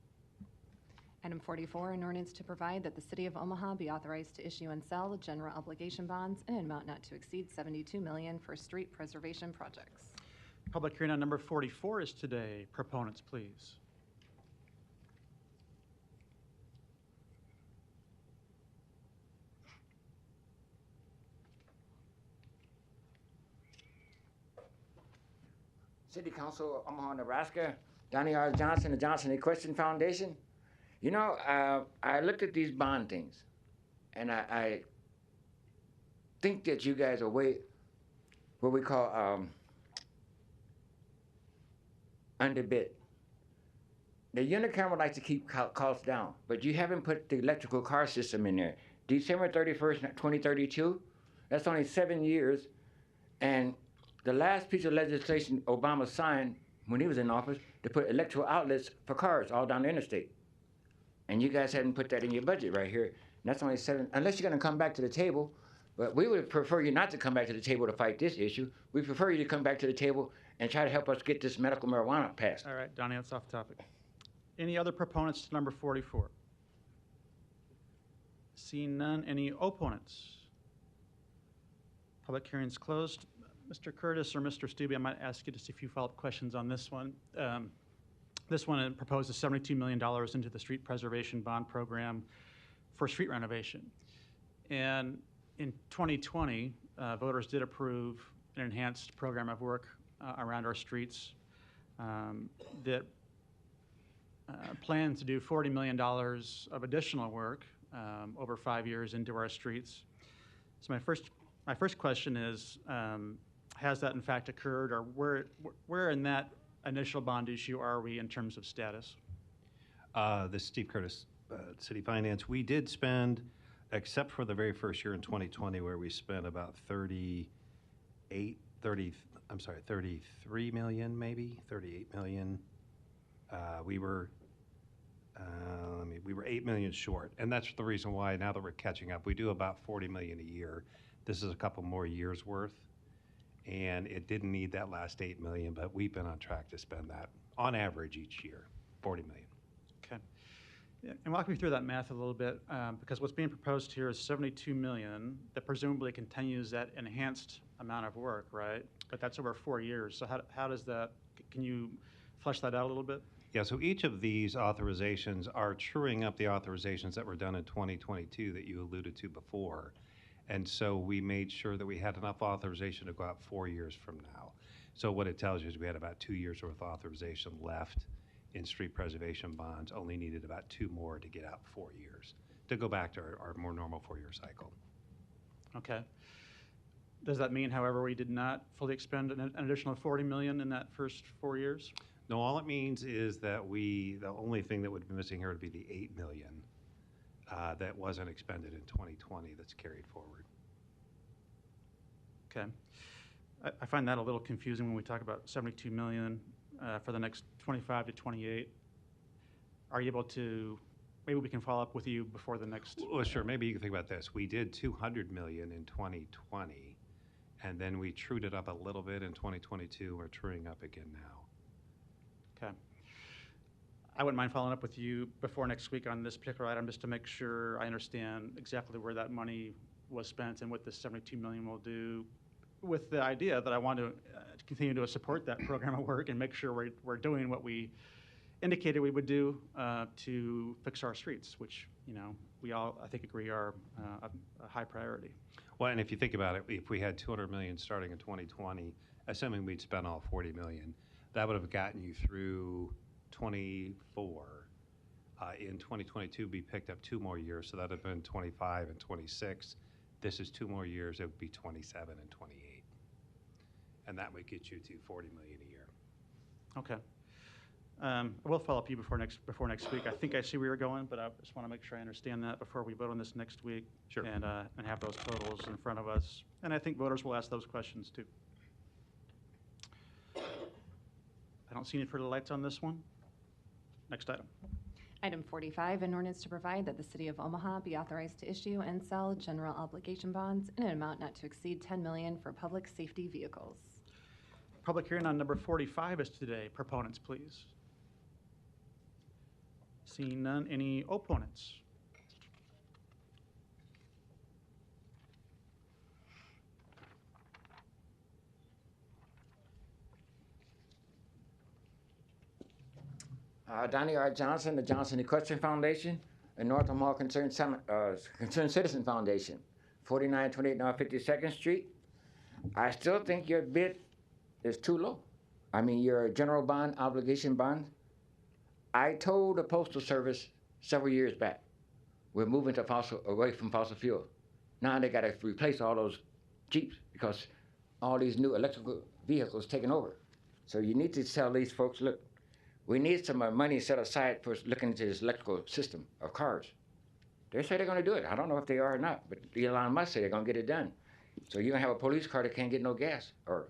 Speaker 1: Item 44, an ordinance to provide that the City of Omaha be authorized to issue and sell general obligation bonds in an amount not to exceed $72 million for street preservation projects.
Speaker 3: Public hearing on number 44 is today. Proponents, please.
Speaker 7: City Council of Omaha, Nebraska, Donnie R. Johnson, the Johnson Equestrian Foundation. You know, I looked at these bond things, and I think that you guys are what we call underbid. The Unicamera likes to keep costs down, but you haven't put the electrical car system in there. December 31st, 2032, that's only 7 years, and the last piece of legislation Obama signed when he was in office to put electrical outlets for cars all down the interstate. And you guys hadn't put that in your budget right here. And that's only 7, unless you're gonna come back to the table, but we would prefer you not to come back to the table to fight this issue. We prefer you to come back to the table and try to help us get this medical marijuana passed.
Speaker 3: All right, Donnie, that's off topic. Any other proponents to number 44? Seeing none, any opponents? Public hearing's closed. Mr. Curtis or Mr. Stubbe, I might ask you just a few follow-up questions on this one. This one proposes $72 million into the street preservation bond program for street renovation. And in 2020, voters did approve an enhanced program of work around our streets that planned to do $40 million of additional work over 5 years into our streets. So my first question is, has that in fact occurred, or where in that initial bond issue are we in terms of status?
Speaker 5: This is Steve Curtis, City Finance. We did spend, except for the very first year in 2020, where we spent about 33 million, maybe 38 million. We were 8 million short, and that's the reason why now that we're catching up, we do about 40 million a year. This is a couple more years worth, and it didn't need that last 8 million, but we've been on track to spend that on average each year, 40 million.
Speaker 3: Okay. Yeah, and walk me through that math a little bit, because what's being proposed here is 72 million that presumably continues that enhanced amount of work, right? But that's over 4 years. So how does that, can you flesh that out a little bit?
Speaker 5: Yeah, so each of these authorizations are truing up the authorizations that were done in 2022 that you alluded to before. And so we made sure that we had enough authorization to go out 4 years from now. So what it tells you is we had about 2 years worth of authorization left in street preservation bonds, only needed about 2 more to get out 4 years, to go back to our more normal 4-year cycle.
Speaker 3: Okay. Does that mean, however, we did not fully expend an additional 40 million in that first 4 years?
Speaker 5: No, all it means is that the only thing that would be missing here would be the 8 million that wasn't expended in 2020 that's carried forward.
Speaker 3: Okay. I find that a little confusing when we talk about 72 million for the next 25 to 28. Are you able to, maybe we can follow up with you before the next.
Speaker 5: Well, sure, maybe you can think about this. We did 200 million in 2020, and then we trued it up a little bit in 2022. We're truing up again now.
Speaker 3: Okay. I wouldn't mind following up with you before next week on this particular item, just to make sure I understand exactly where that money was spent and what this 72 million will do, with the idea that I want to continue to support that program of work and make sure we're doing what we indicated we would do to fix our streets, which, you know, we all, I think, agree are a high priority.
Speaker 5: Well, and if you think about it, if we had 200 million starting in 2020, assuming we'd spent all 40 million, that would have gotten you through 24. In 2022, we picked up 2 more years, so that would have been 25 and 26. This is 2 more years, it would be 27 and 28. And that would get you to 40 million a year.
Speaker 3: Okay. We'll follow up you before next week. I think I see where you're going, but I just want to make sure I understand that before we vote on this next week.
Speaker 5: Sure.
Speaker 3: And have those totals in front of us. And I think voters will ask those questions too. I don't see any further lights on this one. Next item.
Speaker 1: Item 45, an ordinance to provide that the City of Omaha be authorized to issue and sell general obligation bonds in an amount not to exceed $10 million for public safety vehicles.
Speaker 3: Public hearing on number 45 is today. Proponents, please. Seeing none, any opponents?
Speaker 7: Donnie R. Johnson, the Johnson Equestrian Foundation, and North Omaha Concerned Citizen Foundation, 4928 North 52nd Street. I still think your bid is too low. I mean, your general bond, obligation bond. I told the Postal Service several years back, we're moving to away from fossil fuel. Now they got to replace all those Jeeps because all these new electrical vehicles taking over. So you need to tell these folks, look, we need some money set aside for looking into this electrical system of cars. They say they're going to do it. I don't know if they are or not, but Elon Musk say they're going to get it done. So you're going to have a police car that can't get no gas, or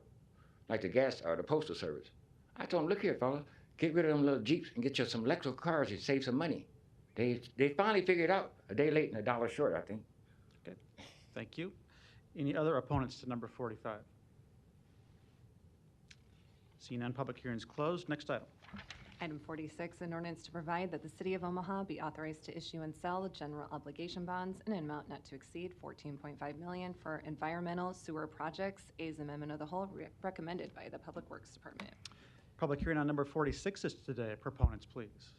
Speaker 7: like the gas or the Postal Service. I told them, look here, fella, get rid of them little Jeeps and get you some electrical cars and save some money. They finally figured it out, a day late and a dollar short, I think.
Speaker 3: Okay. Thank you. Any other opponents to number 45? Seeing none, public hearing is closed. Next item.
Speaker 1: Item 46, an ordinance to provide that the City of Omaha be authorized to issue and sell general obligation bonds in an amount not to exceed $14.5 million for environmental sewer projects. A's amendment of the whole recommended by the Public Works Department.
Speaker 3: Public hearing on number 46 is today. Proponents, please.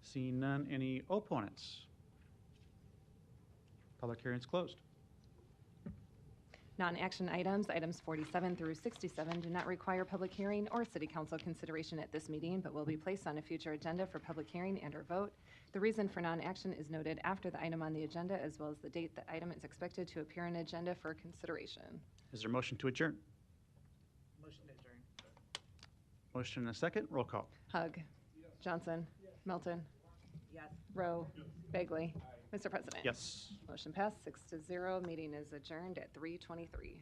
Speaker 3: Seeing none, any opponents? Public hearing is closed.
Speaker 1: Non-action items, items 47 through 67, do not require public hearing or city council consideration at this meeting, but will be placed on a future agenda for public hearing and/or vote. The reason for non-action is noted after the item on the agenda, as well as the date the item is expected to appear on agenda for consideration.
Speaker 3: Is there a motion to adjourn?
Speaker 8: Motion to adjourn.
Speaker 3: Motion and a second. Roll call.
Speaker 1: Hug. Johnson. Melton.
Speaker 8: Yes.
Speaker 1: Rowe. Bagley. Mr. President.
Speaker 3: Yes.
Speaker 1: Motion passed 6-0. Meeting is adjourned at 3:23.